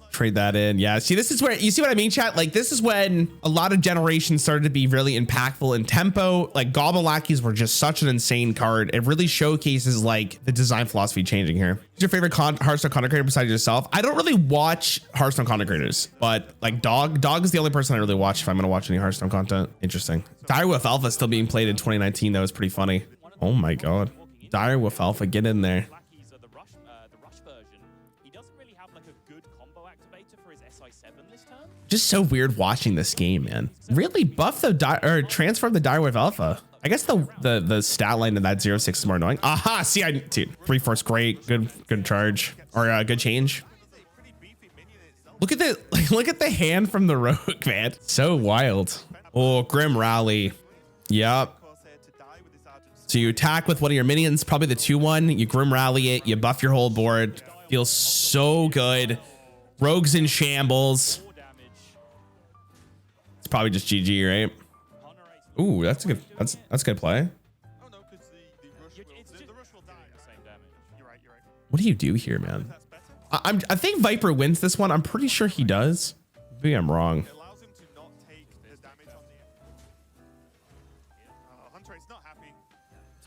Trade that in. Yeah, see, this is where you see what I mean, chat. Like, this is when a lot of generations started to be really impactful in tempo. Like, goblin lackeys were just such an insane card. It really showcases like the design philosophy changing here. Who's your favorite Hearthstone content creator besides yourself? I don't really watch Hearthstone content creators, but like Dog is the only person I really watch if I'm gonna watch any Hearthstone content. Interesting. Direwolf Alpha is still being played in 2019. That was pretty funny. Oh my god. Direwolf Alpha, get in there. Lackeys are the rush version. He doesn't really have like a good combo activator for his SI7 this turn. Just so weird watching this game, man. Really buff the or transform the Direwolf Alpha. I guess the stat line in that 0-6 is more annoying. Aha, see, dude, 3-4's great. Good charge, or good change. Look at the hand from the rogue, man. So wild. Oh, Grim Rally. Yep. So you attack with one of your minions, probably the 2-1. You Grim Rally it. You buff your whole board. Feels so good. Rogue's in shambles. It's probably just GG, right? Ooh, that's a good play. What do you do here, man? I think Viper wins this one. I'm pretty sure he does. Maybe I'm wrong.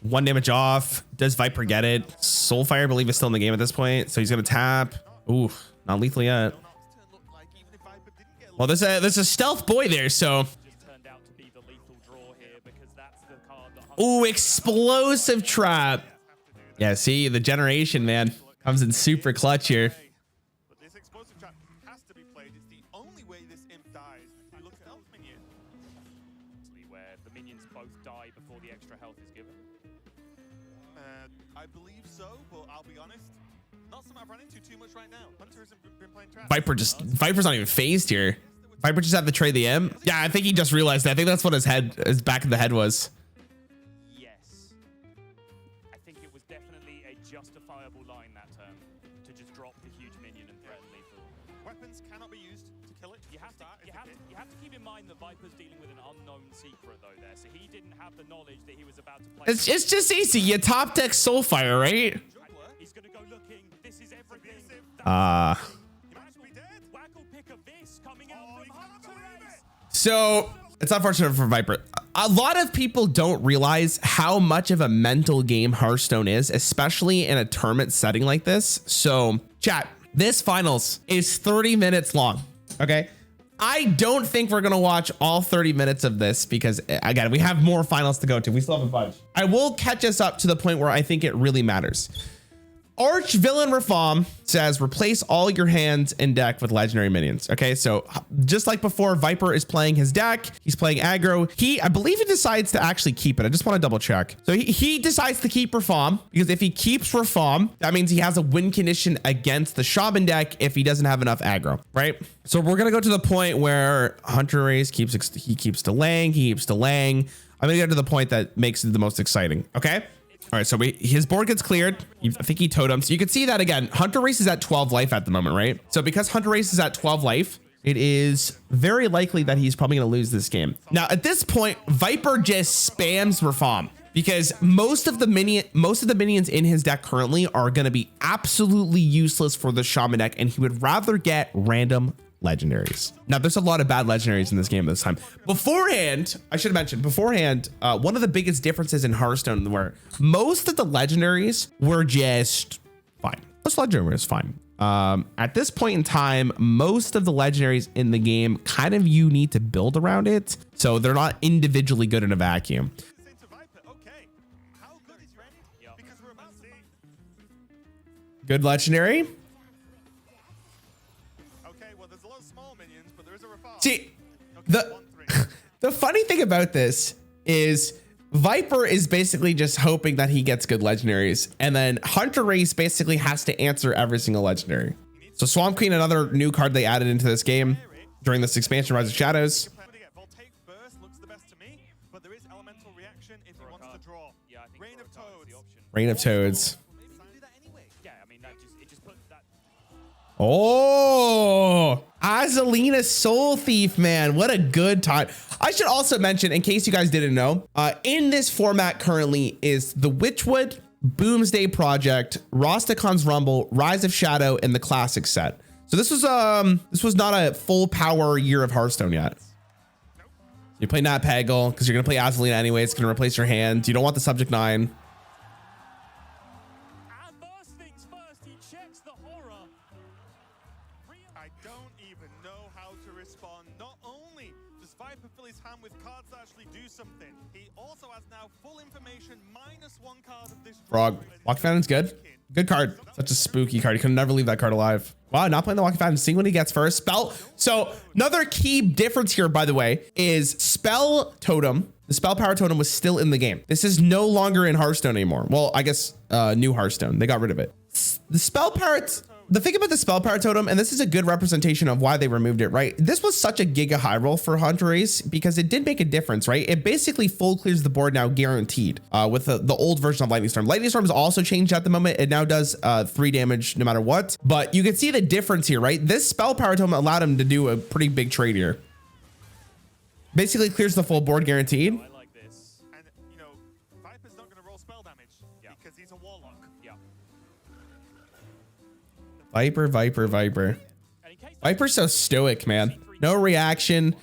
One damage off. Does Viper get it? Soulfire, I believe, is still in the game at this point, so he's gonna tap. Ooh, not lethal yet. Well, there's a stealth boy there, so. Ooh, explosive trap. Yeah, see, the generation, man, comes in super clutch here. But this explosive trap has to be played. It's the only way this imp dies. You look at Elf Minion, where the minions both die before the extra health is given. I believe so, but I'll be honest, not something I've run into too much right now. Hunter hasn't been playing traps. Viper's not even phased here. Viper just had to trade the imp. Yeah, I think he just realized that. I think that's what his back of the head was. Yes. I think it was definitely a justifiable line that turn to just drop the huge minion and threaten lethal. Weapons cannot be used to kill it. You have to keep in mind that Viper's dealing with an unknown secret though there, so he didn't have the knowledge that he was about to play. It's just easy. You top deck Soulfire, right? He's gonna go looking. This is everything. So it's unfortunate for Viper. A lot of people don't realize how much of a mental game Hearthstone is, especially in a tournament setting like this. So chat, this finals is 30 minutes long. Okay. I don't think we're going to watch all 30 minutes of this because again, we have more finals to go to. We still have a bunch. I will catch us up to the point where I think it really matters. Arch Villain Reform says replace all your hands in deck with legendary minions. Okay, so just like before, Viper is playing his deck. He's playing aggro. I believe he decides to actually keep it. I just want to double check. So he decides to keep Reform because if he keeps Reform, that means he has a win condition against the Shaman deck if he doesn't have enough aggro, right? So we're gonna go to the point where Hunter Race keeps delaying. He keeps delaying. I'm gonna get to the point that makes it the most exciting. Okay. All right, so his board gets cleared. I think he totems. You can see that again. Hunter Race is at 12 life at the moment, right? So because Hunter Race is at 12 life, it is very likely that he's probably going to lose this game. Now, at this point, Viper just spams Reform. because most of the minions in his deck currently are going to be absolutely useless for the shaman deck, and he would rather get random legendaries. Now, there's a lot of bad legendaries in this game this time. Beforehand, I should have mentioned beforehand, one of the biggest differences in Hearthstone where most of the legendaries were just fine. Most legendaries was fine. At this point in time, most of the legendaries in the game kind of you need to build around it. So they're not individually good in a vacuum. Good legendary. See, the funny thing about this is Viper is basically just hoping that he gets good legendaries, and then Hunter Race basically has to answer every single legendary. So Swamp Queen, another new card they added into this game during this expansion, Rise of Shadows. Rain of Toads. Oh, Azalina Soul Thief, man. What a good time. I should also mention, in case you guys didn't know, in this format currently is the Witchwood, Boomsday Project, Rostacon's Rumble, Rise of Shadow, and the Classic set. So this was not a full power year of Hearthstone yet. You play Nat Peggle because you're gonna play Azalina anyway. It's gonna replace your hand. You don't want the Subject 9. Frog. Walking Fountain's good. Good card. Such a spooky card. You could never leave that card alive. Wow, not playing the Walking Fountain. Seeing what he gets first. Spell. So another key difference here, by the way, is Spell Totem. The Spell Power Totem was still in the game. This is no longer in Hearthstone anymore. Well, I guess new Hearthstone. They got rid of it. The Spell Power... The thing about the Spell Power Totem, and this is a good representation of why they removed it, right? This was such a giga high roll for Hunter Race because it did make a difference, right? It basically full clears the board now guaranteed with the old version of Lightning Storm. Lightning Storm has also changed at the moment. It now does 3 damage no matter what, but you can see the difference here, right? This Spell Power Totem allowed him to do a pretty big trade here. Basically clears the full board guaranteed. I like this. And, you know, Viper's not going to roll spell damage because he's a warlock. Yeah. Viper. Viper's so stoic, man. No reaction.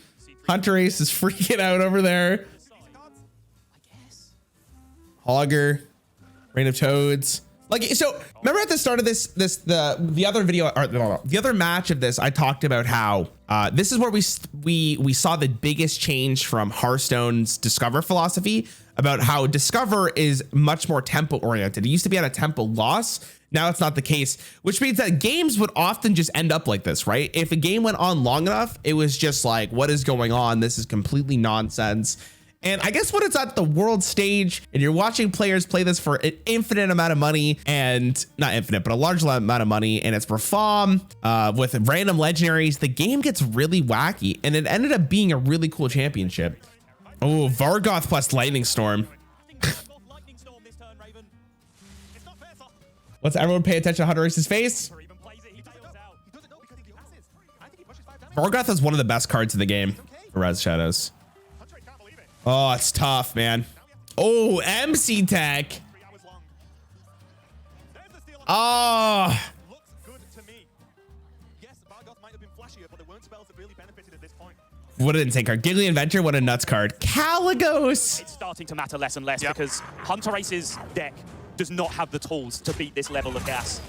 Hunter Race is freaking out over there. Hogger. Rain of Toads. Like, so remember at the start of the other video, or no, the other match of this, I talked about how this is where we saw the biggest change from Hearthstone's Discover philosophy about how Discover is much more tempo oriented. It used to be on a tempo loss. Now it's not the case, which means that games would often just end up like this, right? If a game went on long enough, it was just like, what is going on? This is completely nonsense. And I guess when it's at the world stage and you're watching players play this for an infinite amount of money, and not infinite, but a large amount of money, and it's for farm with random legendaries, the game gets really wacky, and it ended up being a really cool championship. Oh, Vargoth plus Lightning Storm. Let's everyone pay attention to Hunter Race's face. Vargoth is one of the best cards in the game for Rise of Shadows. Oh, it's tough, man. Oh, MC Tech. Oh. What an insane card. Giggly Inventor, what a nuts card. Caligos. It's starting to matter less and less because Hunter Race's deck does not have the tools to beat this level of gas.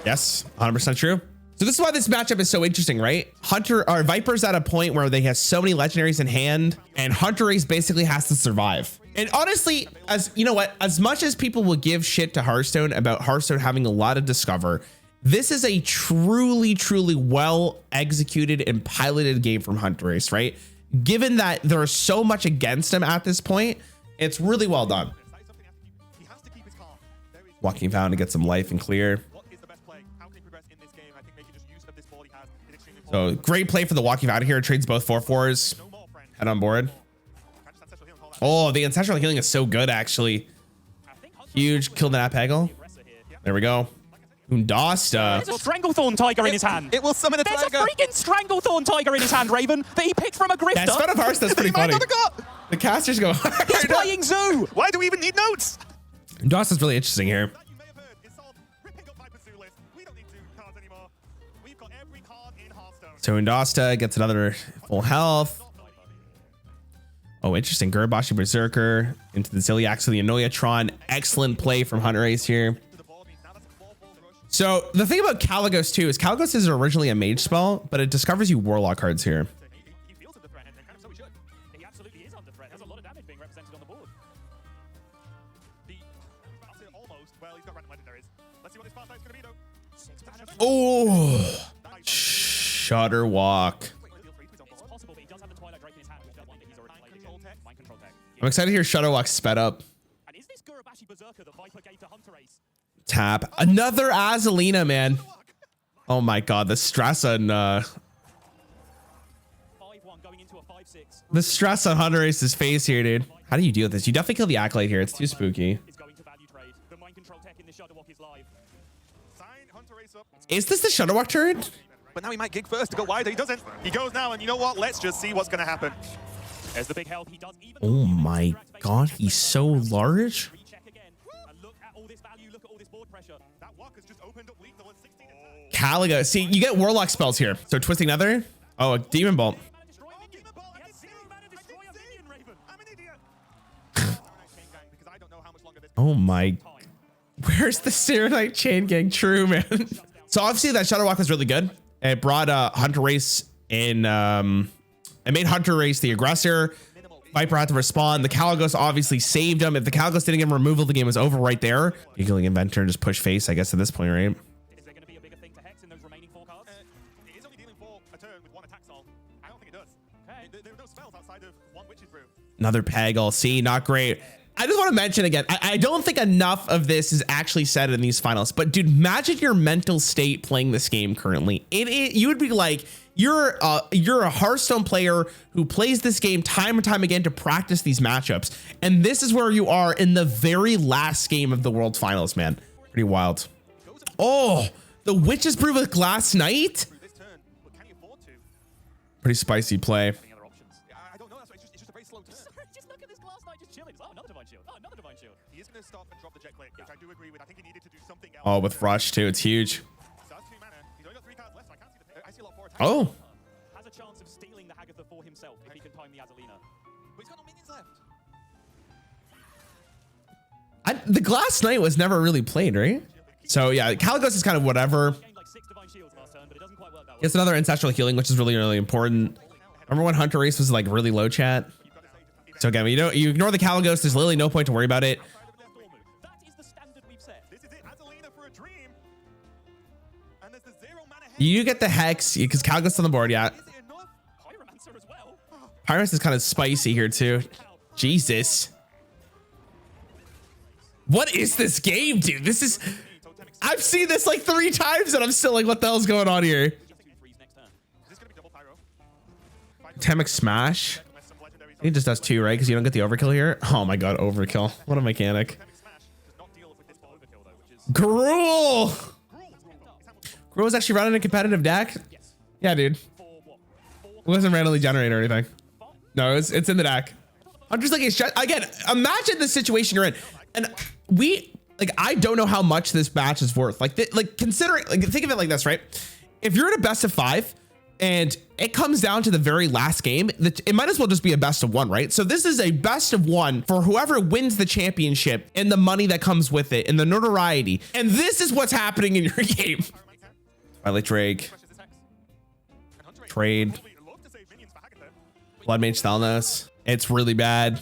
Yes, 100% true. So this is why this matchup is so interesting, right? Viper's at a point where they have so many legendaries in hand, and Hunter Race basically has to survive. And honestly, as you know what, as much as people will give shit to Hearthstone about Hearthstone having a lot of Discover, this is a truly, truly well executed and piloted game from Hunter Race, right? Given that there is so much against him at this point, it's really well done. Walking Fountain to get some life and clear. So great play for the Walking Fountain here. Trades both 4/4s. Head on board. Oh, the Ancestral Healing is so good, actually. Huge. Kill the Nat Peggle. There we go. Undasta. There's a Stranglethorn Tiger in his hand. It will summon a tiger. There's a freaking Stranglethorn Tiger in his hand, Raven, that he picked from a grifter. That's Fed of Hearts. That's pretty funny. The casters go hard. He's playing Zoo! Why do we even need notes? DOS is really interesting here. You may have heard, it's solved. Ripping up Viper's Zoo list. We don't need 2 cards anymore. We've got every card in Hearthstone. So Indosta gets another full health. Oh, interesting. Gurbashi Berserker into the Ziliax of the Anoyatron. Excellent play from Hunter Ace here. So the thing about Caligos too is Caligos is originally a mage spell, but it discovers you Warlock cards here. He feels under threat, and kind of so he should. He absolutely is under threat. There's a lot of damage being represented on the board. That's it, almost. Well, he's got random legendaries. Let's see what this fast is going to be, though. Oh, Shutter Walk. It's possible, but he does have the Twilight Drake in his hand, which does one that he's already played again. Mind control tech. I'm excited to hear Shutter Walk sped up. And is this Gurabashi Berserker that Viper gave to Hunter Ace? Tap. Another Azalina, man. Oh my god, the stress on 5-1 going into a 5-6. the stress on Hunter Ace's face here, dude. How do you deal with this? You definitely kill the Acolyte here. It's too spooky. Is going to value trade. The mind control tech in the Shudderwalk is live. Sign Hunter Ace up. Is this the Shutterwalk turn? But now he might gig first to go wider. He doesn't. He goes now, and you know what? Let's just see what's going to happen. There's the big help. He does even. Oh my god, he's so large. Recheck again. And look at all this value. Look at all this board pressure. That walk has just opened up lethal at 16. Caligo. See, you get Warlock spells here. So Twisting Nether. Oh, a Demon Bolt. Oh my. Where's the Serenite Chain Gang? True, man. So obviously that Shutterwalk was really good. It brought Hunter Race in. It made Hunter Race the aggressor. Viper had to respond. The Caligos obviously saved him. If the Caligos didn't get him removal, the game was over right there. Giggling Inventor and just push face, I guess, at this point, right? Is there going to be a bigger thing to Hex in those remaining 4 cards? It is only dealing for a turn with 1 attack solve. I don't think it does. Okay. There are no spells outside of 1 Witch's Brew. Another Peggle. See, not great. I just want to mention again, I don't think enough of this is actually said in these finals, but dude, imagine your mental state playing this game currently. You would be like, you're a Hearthstone player who plays this game time and time again to practice these matchups. And this is where you are in the very last game of the World Finals, man. Pretty wild. Oh, the Witch's Brew with Glass Knight? Pretty spicy play. I don't know. It's just a very slow turn. Just look at this Glass Knight just chilling. Oh, another Divine Shield. Oh, another Divine Shield. He is going to stop and drop the Jet Click, which I do agree with. I think he needed to do something else. Oh, with Rush too. It's huge. So that's 2 mana. He's only got 3 cards left, so I can't see the. I see a lot 4 attacks. Oh. Has a chance of stealing the Hagatha for himself if he can time the Azalina. But he's got no minions left. The Glass Knight was never really played, right? So yeah, Caligos is kind of whatever. Gained like 6 Divine Shields last turn, but it doesn't quite work that way. Gets another Ancestral Healing, which is really, really important. Remember when Hunter Race was like really low chat? So again, you ignore the Caligos. There's literally no point to worry about it. That is the standard we've set. This is it. Azalina for a dream. And there's the 0 mana Hex. You get the Hex because Caligos on the board, yeah. Is it enough? Pyromancer as well. Pyros is kind of spicy here too. Jesus. What is this game, dude? This is... I've seen this like 3 times and I'm still like, what the hell's going on here? Totemic Smash. He just does 2, right? Because you don't get the overkill here. Oh my god, overkill. What a mechanic. Gruul! Gruul was actually running a competitive deck? Yeah, dude. It wasn't randomly generated or anything. No, it's in the deck. I'm just like, again, imagine the situation you're in. And I don't know how much this match is worth. Considering, think of it like this, right? If you're in a best of 5 and it comes down to the very last game, it might as well just be a best of 1, right? So this is a best of 1 for whoever wins the championship and the money that comes with it and the notoriety. And this is what's happening in your game. Twilight Drake. Trade. Blood Mage Thalnos. It's really bad.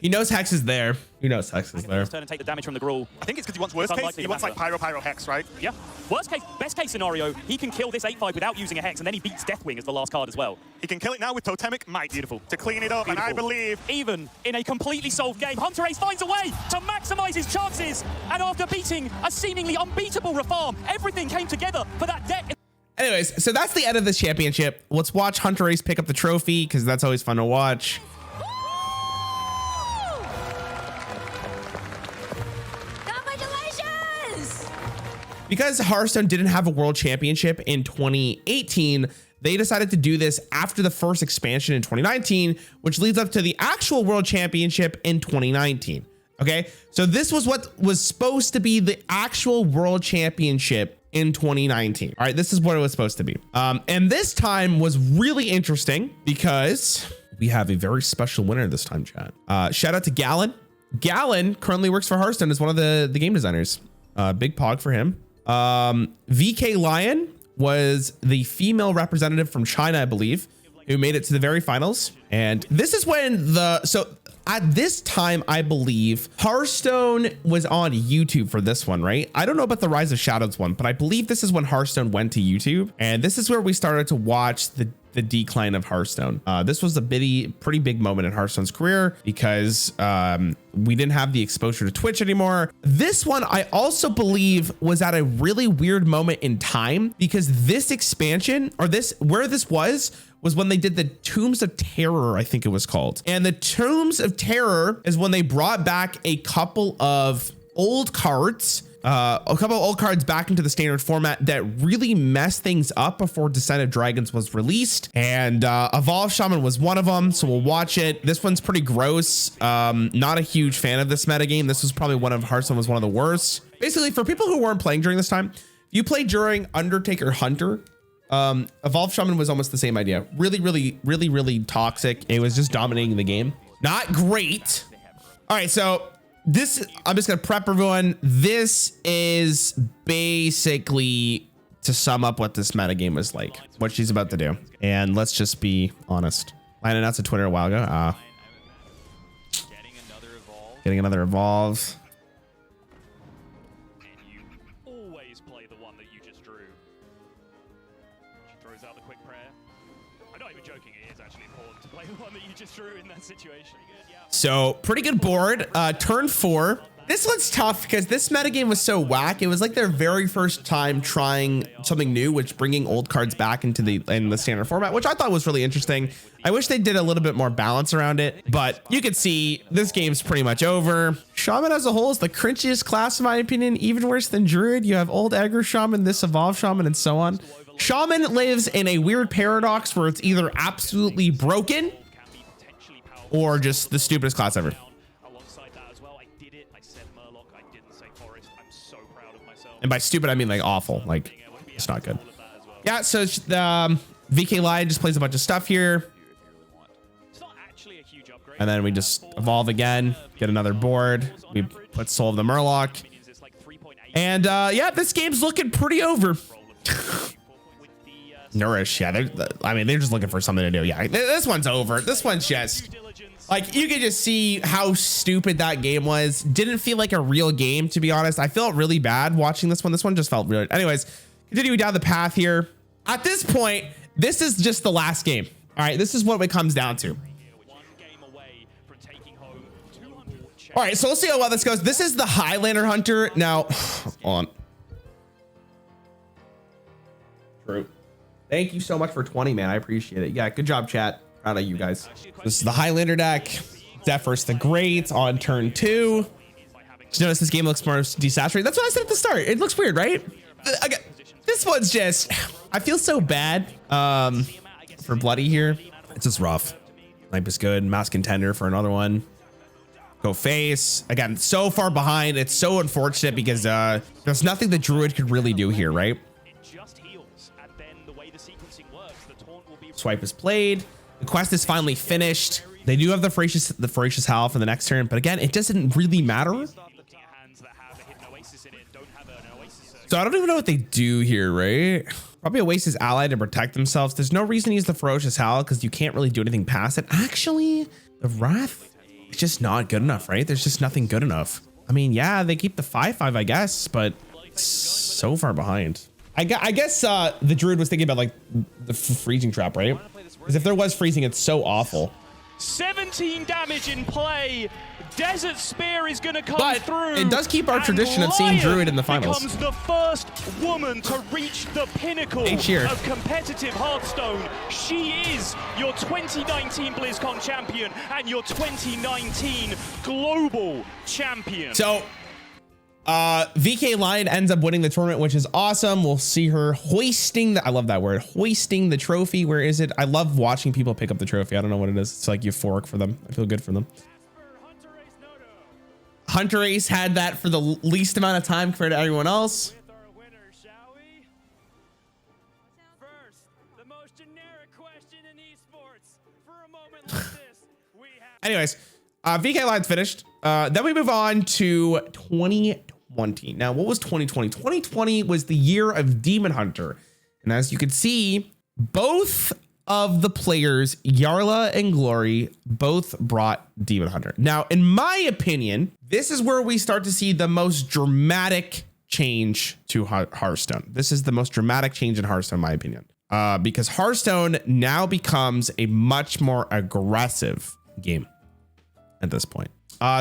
He knows Hex is there. He knows Hex is there. Turn and take the damage from the Gruul. I think it's because he wants worst case. He wants like Pyro Hex, right? Yeah. Worst case, best case scenario, he can kill this 8/5 without using a Hex, and then he beats Deathwing as the last card as well. He can kill it now with Totemic Might. Beautiful. To clean it up, Beautiful. and I believe... Even in a completely solved game, Hunter Ace finds a way to maximize his chances, and after beating a seemingly unbeatable Reform, everything came together for that deck. Anyways, so that's the end of this championship. Let's watch Hunter Ace pick up the trophy, because that's always fun to watch. Because Hearthstone didn't have a world championship in 2018, they decided to do this after the first expansion in 2019, which leads up to the actual World Championship in 2019. Okay, so this was what was supposed to be the actual World Championship in 2019. All right, this is what it was supposed to be. And this time was really interesting because we have a very special winner this time, chat. Shout out to Gallon. Gallon currently works for Hearthstone as one of the game designers. Big pog for him. VK Lion was the female representative from China, I believe, who made it to the very finals. And this is when at this time, I believe Hearthstone was on YouTube for this one, right? I don't know about the Rise of Shadows one, but I believe this is when Hearthstone went to YouTube. And this is where we started to watch the decline of Hearthstone. This was a pretty big moment in Hearthstone's career because we didn't have the exposure to Twitch anymore. This one, I also believe, was at a really weird moment in time because this expansion, or where this was when they did the Tombs of Terror, I think it was called. And the Tombs of Terror is when they brought back a couple of old cards, back into the standard format that really messed things up before Descent of Dragons was released. And Evolve Shaman was one of them, so we'll watch it. This one's pretty gross. Not a huge fan of this metagame. This was probably Hearthstone was one of the worst. Basically, for people who weren't playing during this time, if you played during Undertaker Hunter, Evolve Shaman was almost the same idea. Really toxic. It was just dominating the game. Not great. All right, so I'm just gonna prep everyone. This is basically to sum up what this metagame was like, what she's about to do. And let's just be honest. I announced on Twitter a while ago. Getting another evolve. So pretty good board. Turn 4. This one's tough because this metagame was so whack. It was like their very first time trying something new, which bringing old cards back into the standard format, which I thought was really interesting. I wish they did a little bit more balance around it, but you could see this game's pretty much over. Shaman as a whole is the cringiest class in my opinion, even worse than Druid. You have old aggro Shaman, this evolved Shaman, and so on. Shaman lives in a weird paradox where it's either absolutely broken or just the stupidest class ever. And by stupid, I mean like awful. Like, it's not good. Yeah, so VK Lion just plays a bunch of stuff here. And then we just evolve again, get another board. We put Soul of the Murloc. And yeah, this game's looking pretty over. Nourish, yeah. They're just looking for something to do. Yeah, this one's over. This one's just... like, you could just see how stupid that game was. Didn't feel like a real game, to be honest. I felt really bad watching this one. This one just felt weird. Anyways, continuing down the path here. At this point, this is just the last game. All right, this is what it comes down to. All right, so let's see how well this goes. This is the Highlander Hunter. Now, hold on. True. Thank you so much for 20, man. I appreciate it. Yeah, good job, chat. Proud of you guys. This is the Highlander deck. Zephyrs the Great on turn 2. Just notice this game looks more desaturated. That's what I said at the start. It looks weird, right? This one's just... I feel so bad for Bloody here. It's just rough. Snipe is good. Mass Contender for another one. Go face. Again, so far behind. It's so unfortunate because there's nothing the Druid could really do here, right? Swipe is played. The quest is finally finished. They do have the Ferocious Howl for the next turn, but again, it doesn't really matter. So I don't even know what they do here, right? Probably Oasis ally to protect themselves. There's no reason to use the Ferocious Howl because you can't really do anything past it. Actually, the Wrath is just not good enough, right? There's just nothing good enough. I mean, yeah, they keep the 5/5, I guess, but so far behind. I guess the Druid was thinking about like the freezing trap, right? Because if there was freezing, it's so awful. 17 damage in play. Desert Spear is going to come through. It does keep our tradition of seeing Druid in the finals. Becomes the first woman to reach the pinnacle of competitive Hearthstone. She is your 2019 BlizzCon champion and your 2019 global champion. So VK Lion ends up winning the tournament, which is awesome. We'll see her hoisting I love that word, hoisting the trophy. Where is it? I love watching people pick up the trophy. I don't know what it is. It's like euphoric for them. I feel good for them. Hunter Ace had that for the least amount of time compared to everyone else. Anyways, VK Line's finished. Then we move on to 2020. Now, what was 2020? 2020 was the year of Demon Hunter. And as you can see, both of the players, Yarla and Glory, both brought Demon Hunter. Now, in my opinion, this is where we start to see the most dramatic change to Hearthstone. This is the most dramatic change in Hearthstone, in my opinion, because Hearthstone now becomes a much more aggressive game at this point.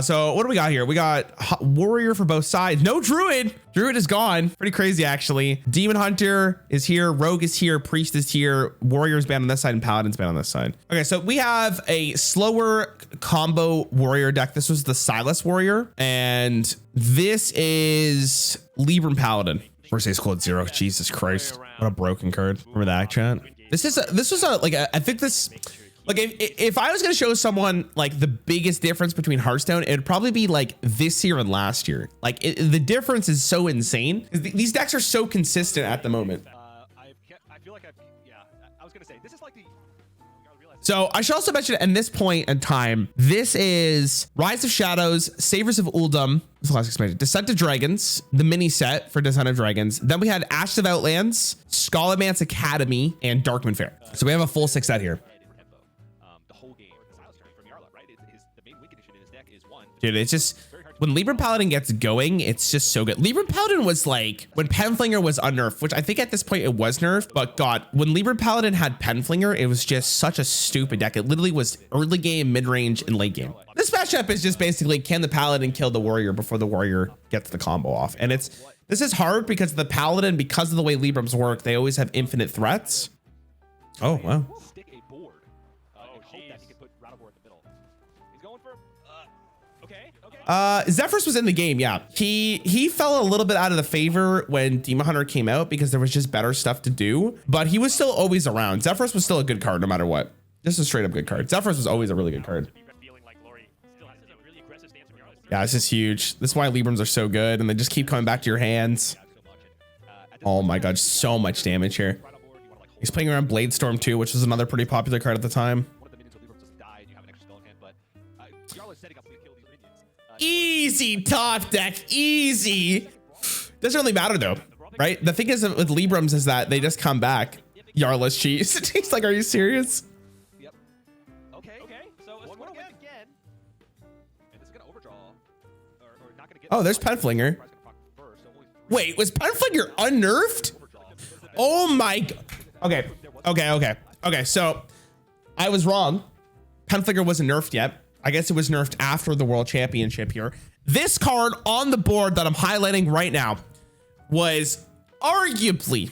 So what do we got here? We got Warrior for both sides. No Druid. Druid is gone. Pretty crazy, actually. Demon Hunter is here. Rogue is here. Priest is here. Warrior's banned on this side and Paladin's banned on this side. Okay, so we have a slower combo warrior deck. This was the Silas Warrior. And this is Libram Paladin. First Ace Code 0. Jesus Christ. What a broken card. Remember that, chat? This was I think this... Like if I was going to show someone like the biggest difference between Hearthstone, it would probably be like this year and last year. Like the difference is so insane. These decks are so consistent at the moment. I feel like I was going to say, this is like the... So I should also mention at this point in time, this is Rise of Shadows, Savers of Uldum, this is the last expansion, Descent of Dragons, the mini set for Descent of Dragons. Then we had Ashes of Outlands, Scholomance Academy, and Darkman Fair. So we have a full 6 set here. Dude, it's just when Libram Paladin gets going, it's just so good. Libram Paladin was like when Penflinger was unnerfed, which I think at this point it was nerfed, but God, when Libram Paladin had Penflinger, it was just such a stupid deck. It literally was early game, mid range, and late game. This matchup is just basically, can the Paladin kill the Warrior before the Warrior gets the combo off? And this is hard because the Paladin, because of the way Librams work, they always have infinite threats. Oh, wow. Zephyrus was in the game, yeah. He fell a little bit out of the favor when Demon Hunter came out because there was just better stuff to do, but he was still always around. Zephyrus was still a good card no matter what. Just a straight up good card. Zephyrus was always a really good card. Yeah, this is huge. This is why Librams are so good and they just keep coming back to your hands. Oh my God, so much damage here. He's playing around Bladestorm too, which was another pretty popular card at the time. Easy top deck, easy. Doesn't really matter though, right? The thing is with Librams is that they just come back. Yarla's cheese. He's like, are you serious? Yep. Okay. So it's one again. And this is gonna overdraw. Or not gonna get. Oh, there's Penflinger. Wait, was Penflinger unnerfed? Oh my God. Okay. So I was wrong. Penflinger wasn't nerfed yet. I guess it was nerfed after the World Championship here. This card on the board that I'm highlighting right now was arguably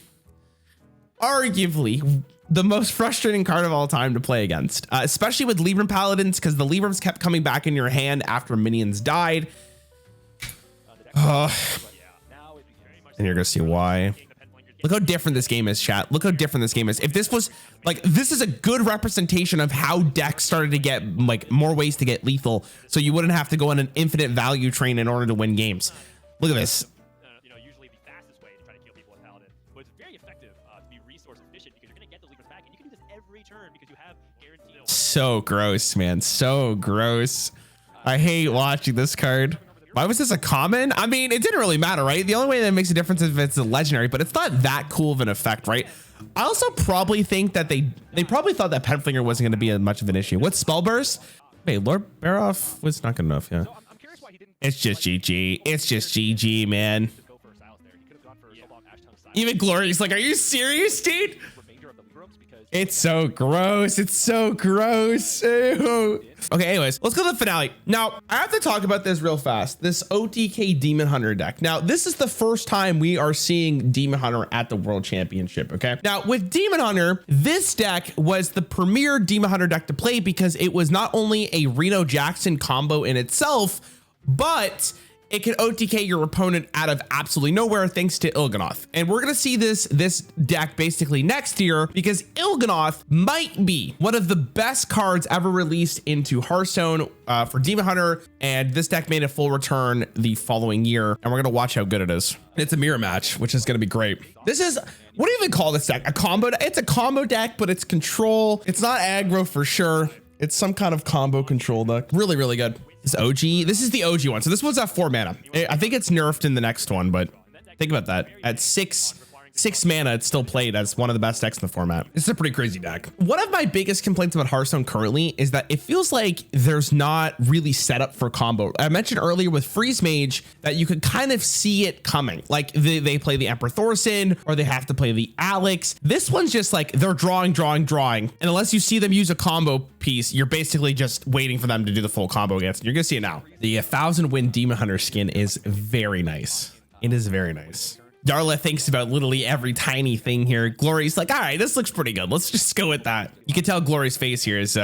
the most frustrating card of all time to play against, especially with Libram Paladins, because the Librams kept coming back in your hand after minions died. And you're gonna see why. Look how different this game is, chat. Look how different this game is. If this was like, this is a good representation of how decks started to get like more ways to get lethal, so you wouldn't have to go on an infinite value train in order to win games. Look at this. Usually the fastest way to try to kill people with Paladin, but it's very effective to be resource efficient because you're gonna get the Librams back, and you can do this every turn because you have guaranteed. So gross, man. So gross. I hate watching this card. Why was this a common? I mean, it didn't really matter, right? The only way that makes a difference is if it's a legendary, but it's not that cool of an effect, right? I also probably think that they probably thought that Penflinger wasn't going to be much of an issue. What's Spellburst? Wait, Lord Baroff was not good enough, yeah. It's just GG. It's just GG, man. Even Glory's like, are you serious, dude? It's so gross. It's so gross. Ew. Okay, anyways, let's go to the finale. Now, I have to talk about this real fast. This OTK Demon Hunter deck. Now, this is the first time we are seeing Demon Hunter at the World Championship, okay? Now, with Demon Hunter, this deck was the premier Demon Hunter deck to play because it was not only a Reno Jackson combo in itself, but it can OTK your opponent out of absolutely nowhere thanks to Il'gynoth. And we're gonna see this deck basically next year because Il'gynoth might be one of the best cards ever released into Hearthstone for Demon Hunter, and this deck made a full return the following year, and we're gonna watch how good it is. It's a mirror match, which is gonna be great. This is, what do you even call this deck? A combo? It's a combo deck, but it's control. It's not aggro for sure. It's some kind of combo control deck. Really, really good. This OG, this is the OG one. So this one's at 4 mana. I think it's nerfed in the next one, but think about that. At six mana, it's still played as one of the best decks in the format. It's a pretty crazy deck. One of my biggest complaints about Hearthstone currently is that it feels like there's not really set up for combo. I mentioned earlier with Freeze Mage that you could kind of see it coming. Like they play the Emperor Thorson or they have to play the Alex. This one's just like they're drawing. And unless you see them use a combo piece, you're basically just waiting for them to do the full combo against. You're gonna see it now. The 1,000 win Demon Hunter skin is very nice. It is very nice. Darla thinks about literally every tiny thing here. Glory's like, all right, this looks pretty good. Let's just go with that. You can tell Glory's face here is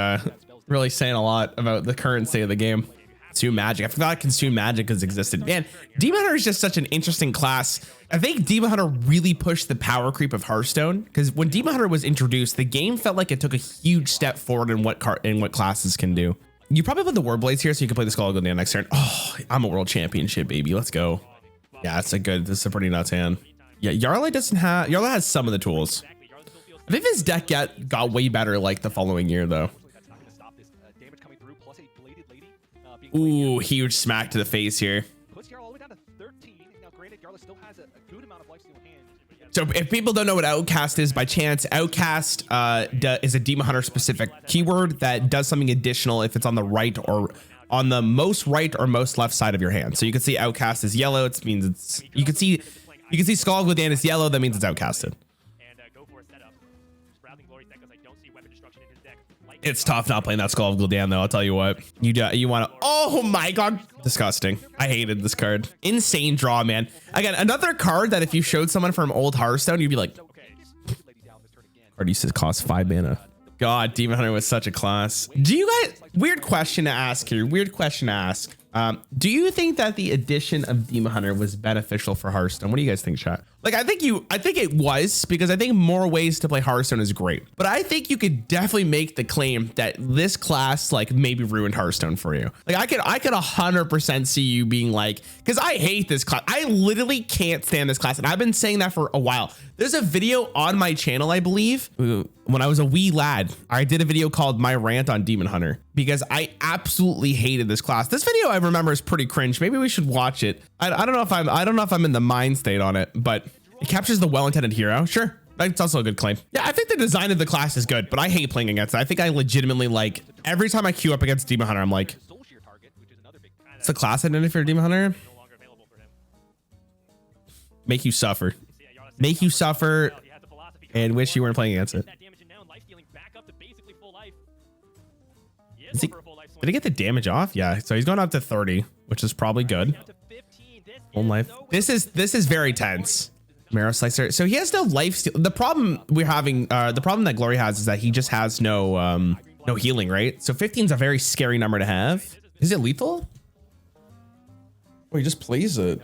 really saying a lot about the current state of the game. Consume Magic. I forgot Consume Magic has existed. Man, Demon Hunter is just such an interesting class. I think Demon Hunter really pushed the power creep of Hearthstone because when Demon Hunter was introduced, the game felt like it took a huge step forward in what classes can do. You probably put the Warblades here so you can play the Skull of Gul'dan next turn. Oh, I'm a world championship, baby. Let's go. Yeah, this is a pretty nuts hand. Yeah, Yarla has some of the tools. I think this deck got way better like the following year though. Ooh, huge smack to the face here. So if people don't know what Outcast is by chance, Outcast is a Demon Hunter specific keyword that does something additional if it's on the right or on the most right or most left side of your hand. So you can see Outcast is yellow. It means it's, you can see Skull of Gul'dan is yellow. That means it's Outcasted. It's tough not playing that Skull of Gul'dan though. I'll tell you what, you want to, oh my God, disgusting. I hated this card. Insane draw, man. Again, another card that if you showed someone from old Hearthstone, you'd be like, card used to cost 5 mana. God, Demon Hunter was such a class. Do you guys, weird question to ask here. Do you think that the addition of Demon Hunter was beneficial for Hearthstone? What do you guys think, chat? Like, I think it was, because I think more ways to play Hearthstone is great. But I think you could definitely make the claim that this class like maybe ruined Hearthstone for you. Like I could 100% see you being like, because I hate this class. I literally can't stand this class. And I've been saying that for a while. There's a video on my channel, I believe, when I was a wee lad. I did a video called My Rant on Demon Hunter because I absolutely hated this class. This video I remember is pretty cringe. Maybe we should watch it. I don't know if I'm in the mind state on it, but it captures the well-intended hero. Sure. That's also a good claim. Yeah, I think the design of the class is good, but I hate playing against it. I think I legitimately like every time I queue up against Demon Hunter, I'm like, it's a class identity for Demon Hunter. Make you suffer. Make you suffer and wish you weren't playing against it. Did he get the damage off? Yeah, so he's going up to 30, which is probably good. Full life. This is very tense. Marrow Slicer. So he has no life steal. The problem we're having, the problem that Glory has is that he just has no healing, right? So 15 is a very scary number to have. Is it lethal? Oh, he just plays it.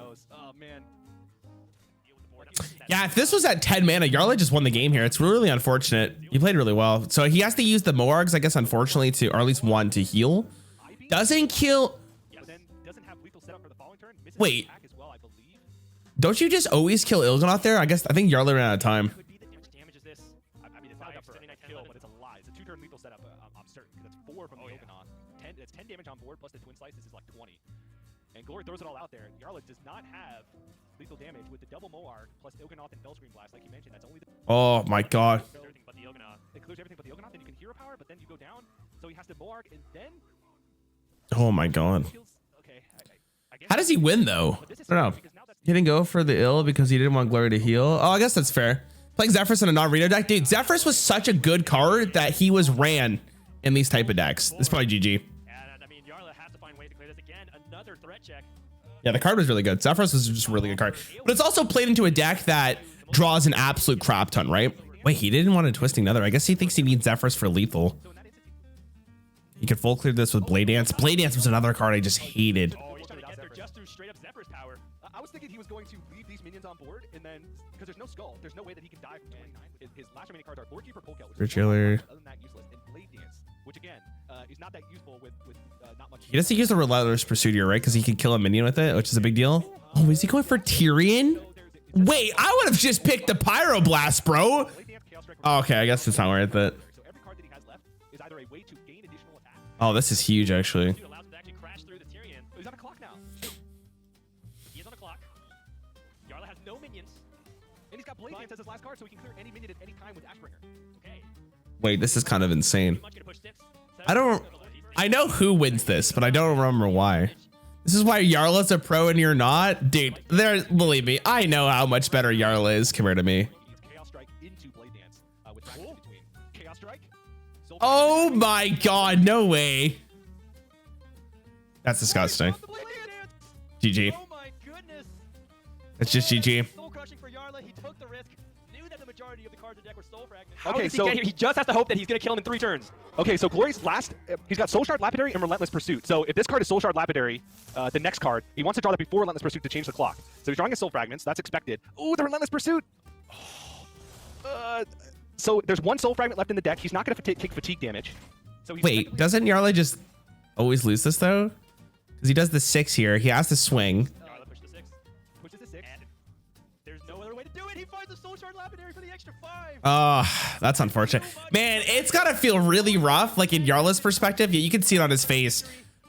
Yeah, if this was at 10 mana, Yarla just won the game here. It's really unfortunate. He played really well. So he has to use the Moargs, I guess, unfortunately, to, or at least one, to heal. Doesn't kill. Wait. Don't you just always kill Il'gynoth there? I think Yarla ran out of time. It's 10 damage on board plus the twin slices is like 20. And Glory throws it all out there. Yarla does not have lethal damage with the double Moarg plus Il'gynoth and Bellscream Blast, like you mentioned. That's only the oh my God. It clears everything but the Il'gynoth, and you can hero power, but then you go down. So he has to Moarg and then. Oh my God. Okay, how does he win though? I don't know. He didn't go for the ill because he didn't want Glory to heal. Oh, I guess that's fair. Playing Zephrys in a non-Reno deck, dude. Zephrys was such a good card that he was ran in these type of decks. It's probably GG. Yeah, the card was really good. Zephrys was just a really good card, but it's also played into a deck that draws an absolute crap ton, right? Wait, he didn't want a Twisting Nether. I guess he thinks he needs Zephrys for lethal. He could full clear this with Blade Dance. Blade Dance was another card I just hated. straight up Zephyr's power. I was thinking he was going to leave these minions on board, and then because there's no skull, there's no way that he can die from 29. His last remaining cards are Lord Keeper, Polecat, which is other than that useless, and Blade Dance, which again is not that useful with not much. He doesn't use the Relentless Pursuit here, right? Because he can kill a minion with it, which is a big deal. Oh, is he going for Tyrion? Wait, I would have just picked the Pyroblast, bro. Oh, okay, I guess it's not worth it. So every card that he has left is either a way to gain additional attack. Oh, this is huge, actually. Dude allows it to actually crash through the Tyrion. Oh, he's on a clock now. He is on a clock. Yarla has no minions. And he's got Blade Dance as his last card, so he can clear any minion at any time with Ashbringer. Okay. Wait, this is kind of insane. Much gonna push 6. I know who wins this, but I don't remember why. This is why Yarla's a pro and you're not? Dude, believe me, I know how much better Yarla is compared to me. Chaos Strike into Blade Dance with fragments in between. Chaos Strike. Oh my god, no way. That's disgusting. GG. Oh my goodness. It's just GG. Soul crushing for Yarla. He took the risk. Knew that the majority of the cards in the deck were soul fragments. How does he get here? He just has to hope that he's going to kill him in 3 turns. Okay, so Glory's last, he's got Soul Shard, Lapidary, and Relentless Pursuit. So if this card is Soul Shard, Lapidary, the next card, he wants to draw that before Relentless Pursuit to change the clock. So he's drawing his Soul Fragments, that's expected. Ooh, the Relentless Pursuit! So there's 1 Soul Fragment left in the deck. He's not going to take fatigue damage. So he's Wait, doesn't Yarla just always lose this though? Because he does the 6 here. He has to swing. Yarla pushed the 6. Pushes the 6. And there's no other way to do it. He finds a Soul Shard, Lapidary for the extra 5. Oh, that's unfortunate. Man, it's gotta feel really rough, like in Yarla's perspective. Yeah, you can see it on his face.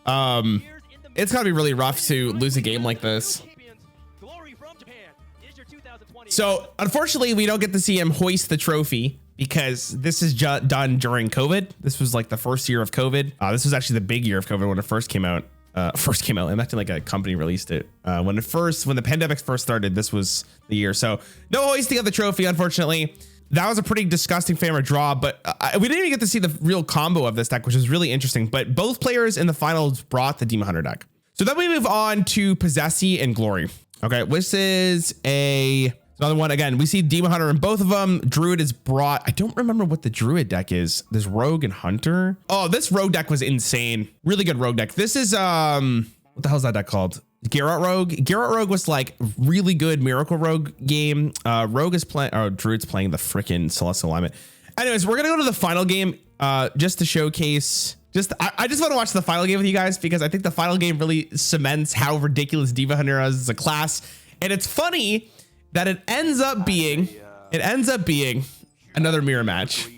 It's gotta be really rough to lose a game like this. Glory from Japan is your 2020. So, unfortunately, we don't get to see him hoist the trophy because this is done during COVID. This was like the first year of COVID. This was actually the big year of COVID when it first came out. Imagine like a company released it when the pandemic first started. This was the year. So no hoisting of the trophy, unfortunately. That was a pretty disgusting Fammer draw, but we didn't even get to see the real combo of this deck, which is really interesting. But both players in the finals brought the Demon Hunter deck. So then we move on to Possessi and Glory. Okay, this is another one. Again, we see Demon Hunter in both of them. Druid is brought. I don't remember what the Druid deck is. There's Rogue and Hunter. Oh, this Rogue deck was insane. Really good Rogue deck. This is, what the hell is that deck called? Garrett Rogue. Garrett Rogue was like really good Miracle Rogue game. Rogue is playing, Druid's playing the freaking Celestial Alignment. Anyways, we're gonna go to the final game just to showcase. I just want to watch the final game with you guys because I think the final game really cements how ridiculous Demon Hunter is as a class. And it's funny that it ends up being another mirror match.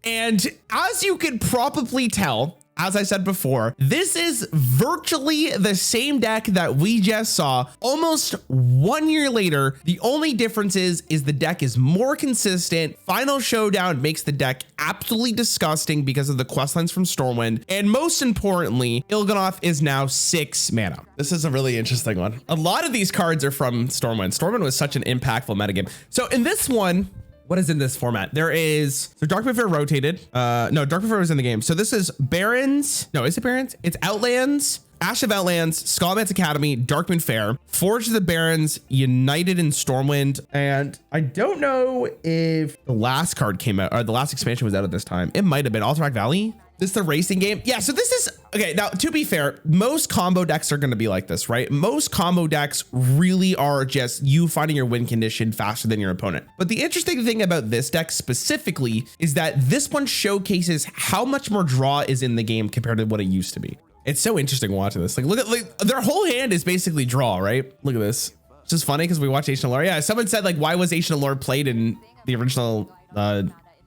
And as you can probably tell, as I said before, this is virtually the same deck that we just saw almost 1 year later. The only difference is the deck is more consistent. Final Showdown makes the deck absolutely disgusting because of the questlines from Stormwind. And most importantly, Il'gynoth is now 6 mana. This is a really interesting one. A lot of these cards are from Stormwind. Stormwind was such an impactful metagame. So in this one, what is in this format? So Darkmoon Fair rotated. No, Darkmoon Fair was in the game. So this is Barons. No, is it Barons? It's Outlands, Ash of Outlands, Skullman's Academy, Darkmoon Fair, Forge of the Barons, United in Stormwind. And I don't know if the last card came out or the last expansion was out at this time. It might have been Alterac Valley. This is the racing game. Yeah, so this is, okay, now to be fair, most combo decks are gonna be like this, right? Most combo decks really are just you finding your win condition faster than your opponent. But the interesting thing about this deck specifically is that this one showcases how much more draw is in the game compared to what it used to be. It's so interesting watching this. Like, look at, their whole hand is basically draw, right? Look at this. It's just funny because we watch Ancient Allure. Yeah, someone said like, why was Ancient Allure played in the original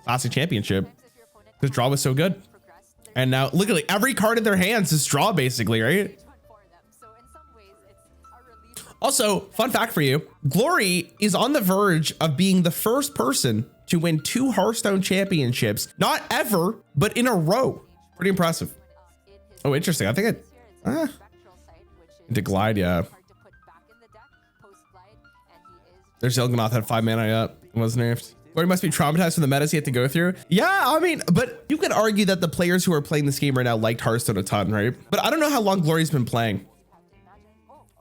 Classic Championship? Because draw was so good. And now look at like every card in their hands is draw basically, right? Also, fun fact for you, Glory is on the verge of being the first person to win 2 Hearthstone championships, not ever, but in a row. Pretty impressive. Oh, interesting. I think it, into Glide, yeah. There's Il'gynoth had 5 mana up, was nerfed. Glory must be traumatized from the metas he had to go through. Yeah, I mean, but you could argue that the players who are playing this game right now liked Hearthstone a ton, right? But I don't know how long Glory's been playing.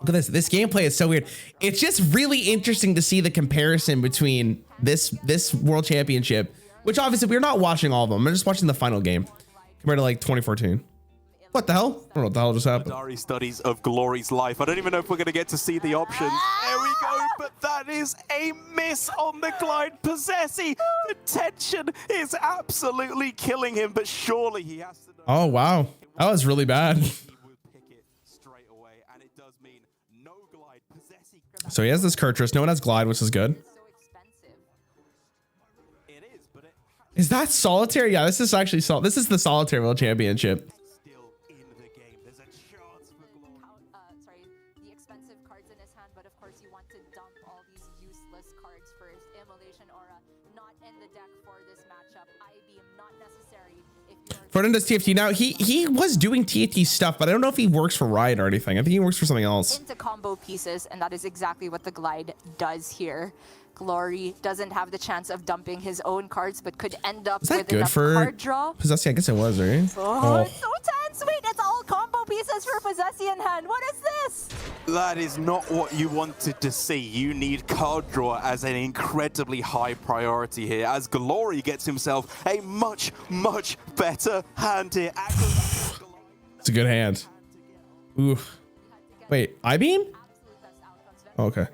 Look at this. This gameplay is so weird. It's just really interesting to see the comparison between this World Championship, which obviously we're not watching all of them. We're just watching the final game compared to like 2014. What the hell? I don't know what the hell just happened. Dari studies of Glory's life. I don't even know if we're going to get to see the options. There we go, but that is a miss on the glide. Possessi, the tension is absolutely killing him, but surely he has to know. Oh, wow. That was really bad. He will pick it straight away, and it does mean no glide. Possessi. So he has this Kurtrus. No one has glide, which is good. It is, but it Is that solitaire? Yeah, this is actually this is the solitaire world championship. still in the game. There's a chance for Glory. Sorry, the expensive cards in his hand, but of course you want to dump all these useless cards for his Immolation Aura. Not in the deck for this matchup. I-Beam, not necessary if you're... Ferdinand does TFT. Now, he was doing TFT stuff, but I don't know if he works for Riot or anything. I think he works for something else. Into combo pieces, and that is exactly what the glide does here. Glory doesn't have the chance of dumping his own cards, but could end up Is that with good enough for card draw. Possessi? I guess it was, right? Oh, it's so tense. Wait, it's all combo pieces for Possessi in hand. What is this? That is not what you wanted to see. You need card draw as an incredibly high priority here, as Glory gets himself a much, much better hand here. It's a good hand. Ooh. Wait, I-Beam? Oh, okay.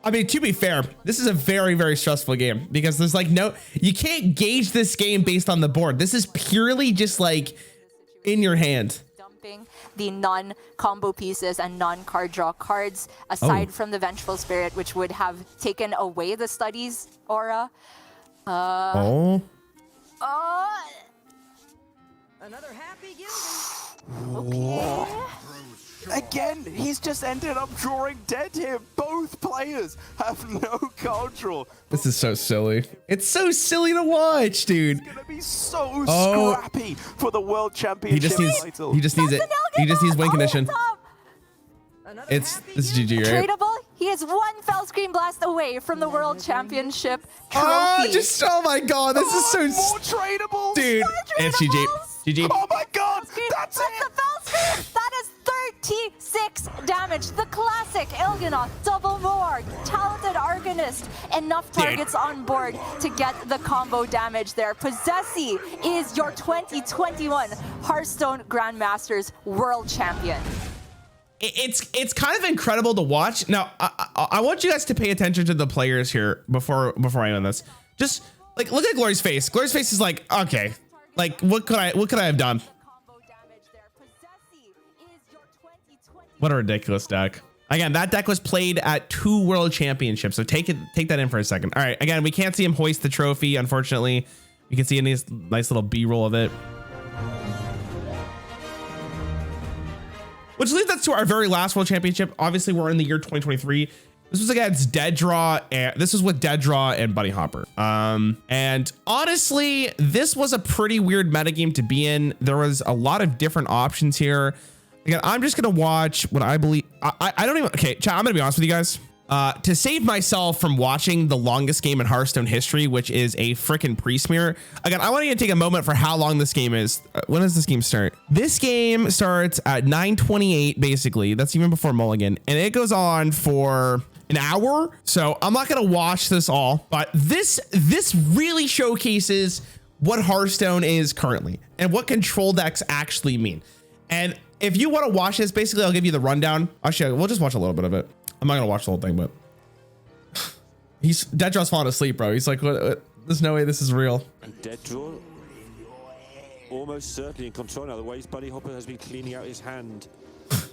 I mean, to be fair, this is a very, very stressful game because there's like you can't gauge this game based on the board. This is purely just like in your hand. Dumping the non-combo pieces and non-card draw cards, aside from the Vengeful Spirit, which would have taken away the Studies aura. Oh. Another happy Gildan. Okay. Again, he's just ended up drawing dead here. Both players have no card draw. This is so silly. It's so silly to watch, dude. It's gonna be so scrappy for the world championship title. He just needs it. He just needs win condition. It's GG, right? Tradable. He is one fell screen blast away from the world championship trophy. Oh my god, this is so more tradable, dude. It's GG. GG. Oh my god, that's it. The fell screen. That is 36 damage. The classic Il'gynoth, double Morg, talented Arcanist, enough targets on board to get the combo damage there. Possessi is your 2021 Hearthstone Grandmasters World Champion. It's kind of incredible to watch. Now, I want you guys to pay attention to the players here before I end this. Just like look at Glory's face. Glory's face is like, okay, like what could I have done? What a ridiculous deck. Again, that deck was played at 2 world championships. So take that in for a second. All right, again, we can't see him hoist the trophy, unfortunately. You can see a nice little B-roll of it. Which leads us to our very last world championship. Obviously, we're in the year 2023. This was against Dead Draw, and this was with Dead Draw and Bunny Hopper. And honestly, this was a pretty weird metagame to be in. There was a lot of different options here. Again, I'm just gonna watch what I believe. I don't even. Okay, chat, I'm gonna be honest with you guys. To save myself from watching the longest game in Hearthstone history, which is a freaking pre-smear. Again, I want to take a moment for how long this game is. When does this game start? This game starts at 9:28, basically. That's even before Mulligan, and it goes on for an hour. So I'm not gonna watch this all, but this really showcases what Hearthstone is currently and what control decks actually mean. And if you want to watch this, basically, I'll give you the rundown. Actually, we'll just watch a little bit of it. I'm not gonna watch the whole thing, but Dead Draw's falling asleep, bro. He's like, what? There's no way this is real. Dead Draw almost certainly in control now. The way Bunny Hopper has been cleaning out his hand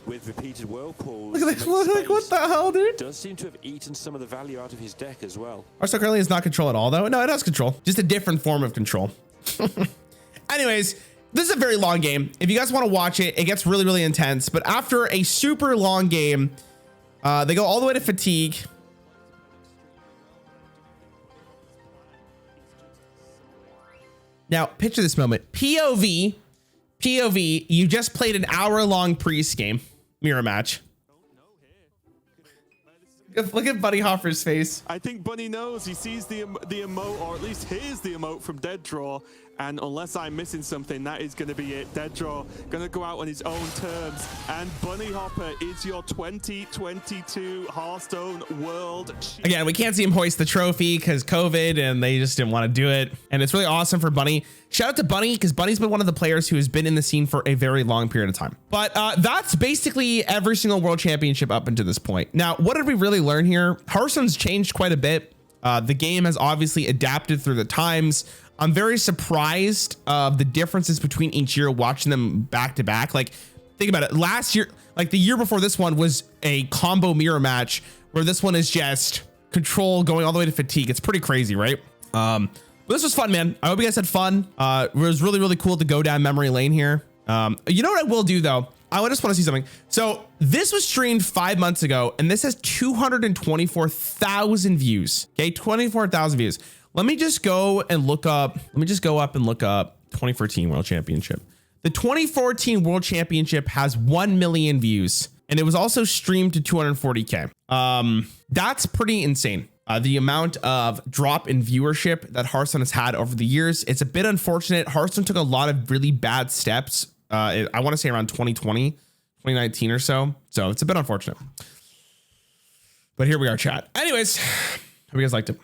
with repeated whirlpools. Look at this, like, what the hell, dude? Does seem to have eaten some of the value out of his deck as well. Hearthstone currently is not control at all, though. No, it has control, just a different form of control. Anyways, this is a very long game. If you guys want to watch it, it gets really, really intense. But after a super long game, they go all the way to fatigue. Now, picture this moment. POV, you just played an hour-long priest game, mirror match. Look at Bunny Hopper's face. I think Bunny knows. He sees the emote, or at least hears the emote from Dead Draw, And unless I'm missing something, that is going to be it. Dead Draw going to go out on his own terms. And Bunny Hopper is your 2022 Hearthstone World. Again, we can't see him hoist the trophy because COVID and they just didn't want to do it. And it's really awesome for Bunny. Shout out to Bunny because Bunny's been one of the players who has been in the scene for a very long period of time. But that's basically every single world championship up until this point. Now, what did we really learn here? Hearthstone's changed quite a bit. The game has obviously adapted through the times. I'm very surprised of the differences between each year watching them back to back. Like, think about it. Last year, like the year before this one was a combo mirror match where this one is just control going all the way to fatigue. It's pretty crazy, right? But this was fun, man. I hope you guys had fun. It was really, really cool to go down memory lane here. You know what I will do though? I just want to see something. So this was streamed 5 months ago and this has 224,000 views. Okay, 24,000 views. Let me just go and look up. Let me just go up and look up 2014 World Championship. The 2014 World Championship has 1 million views and it was also streamed to 240K. That's pretty insane. The amount of drop in viewership that Hearthstone has had over the years. It's a bit unfortunate. Hearthstone took a lot of really bad steps. I want to say around 2020, 2019 or so. So it's a bit unfortunate. But here we are, chat. Anyways, hope you guys liked it.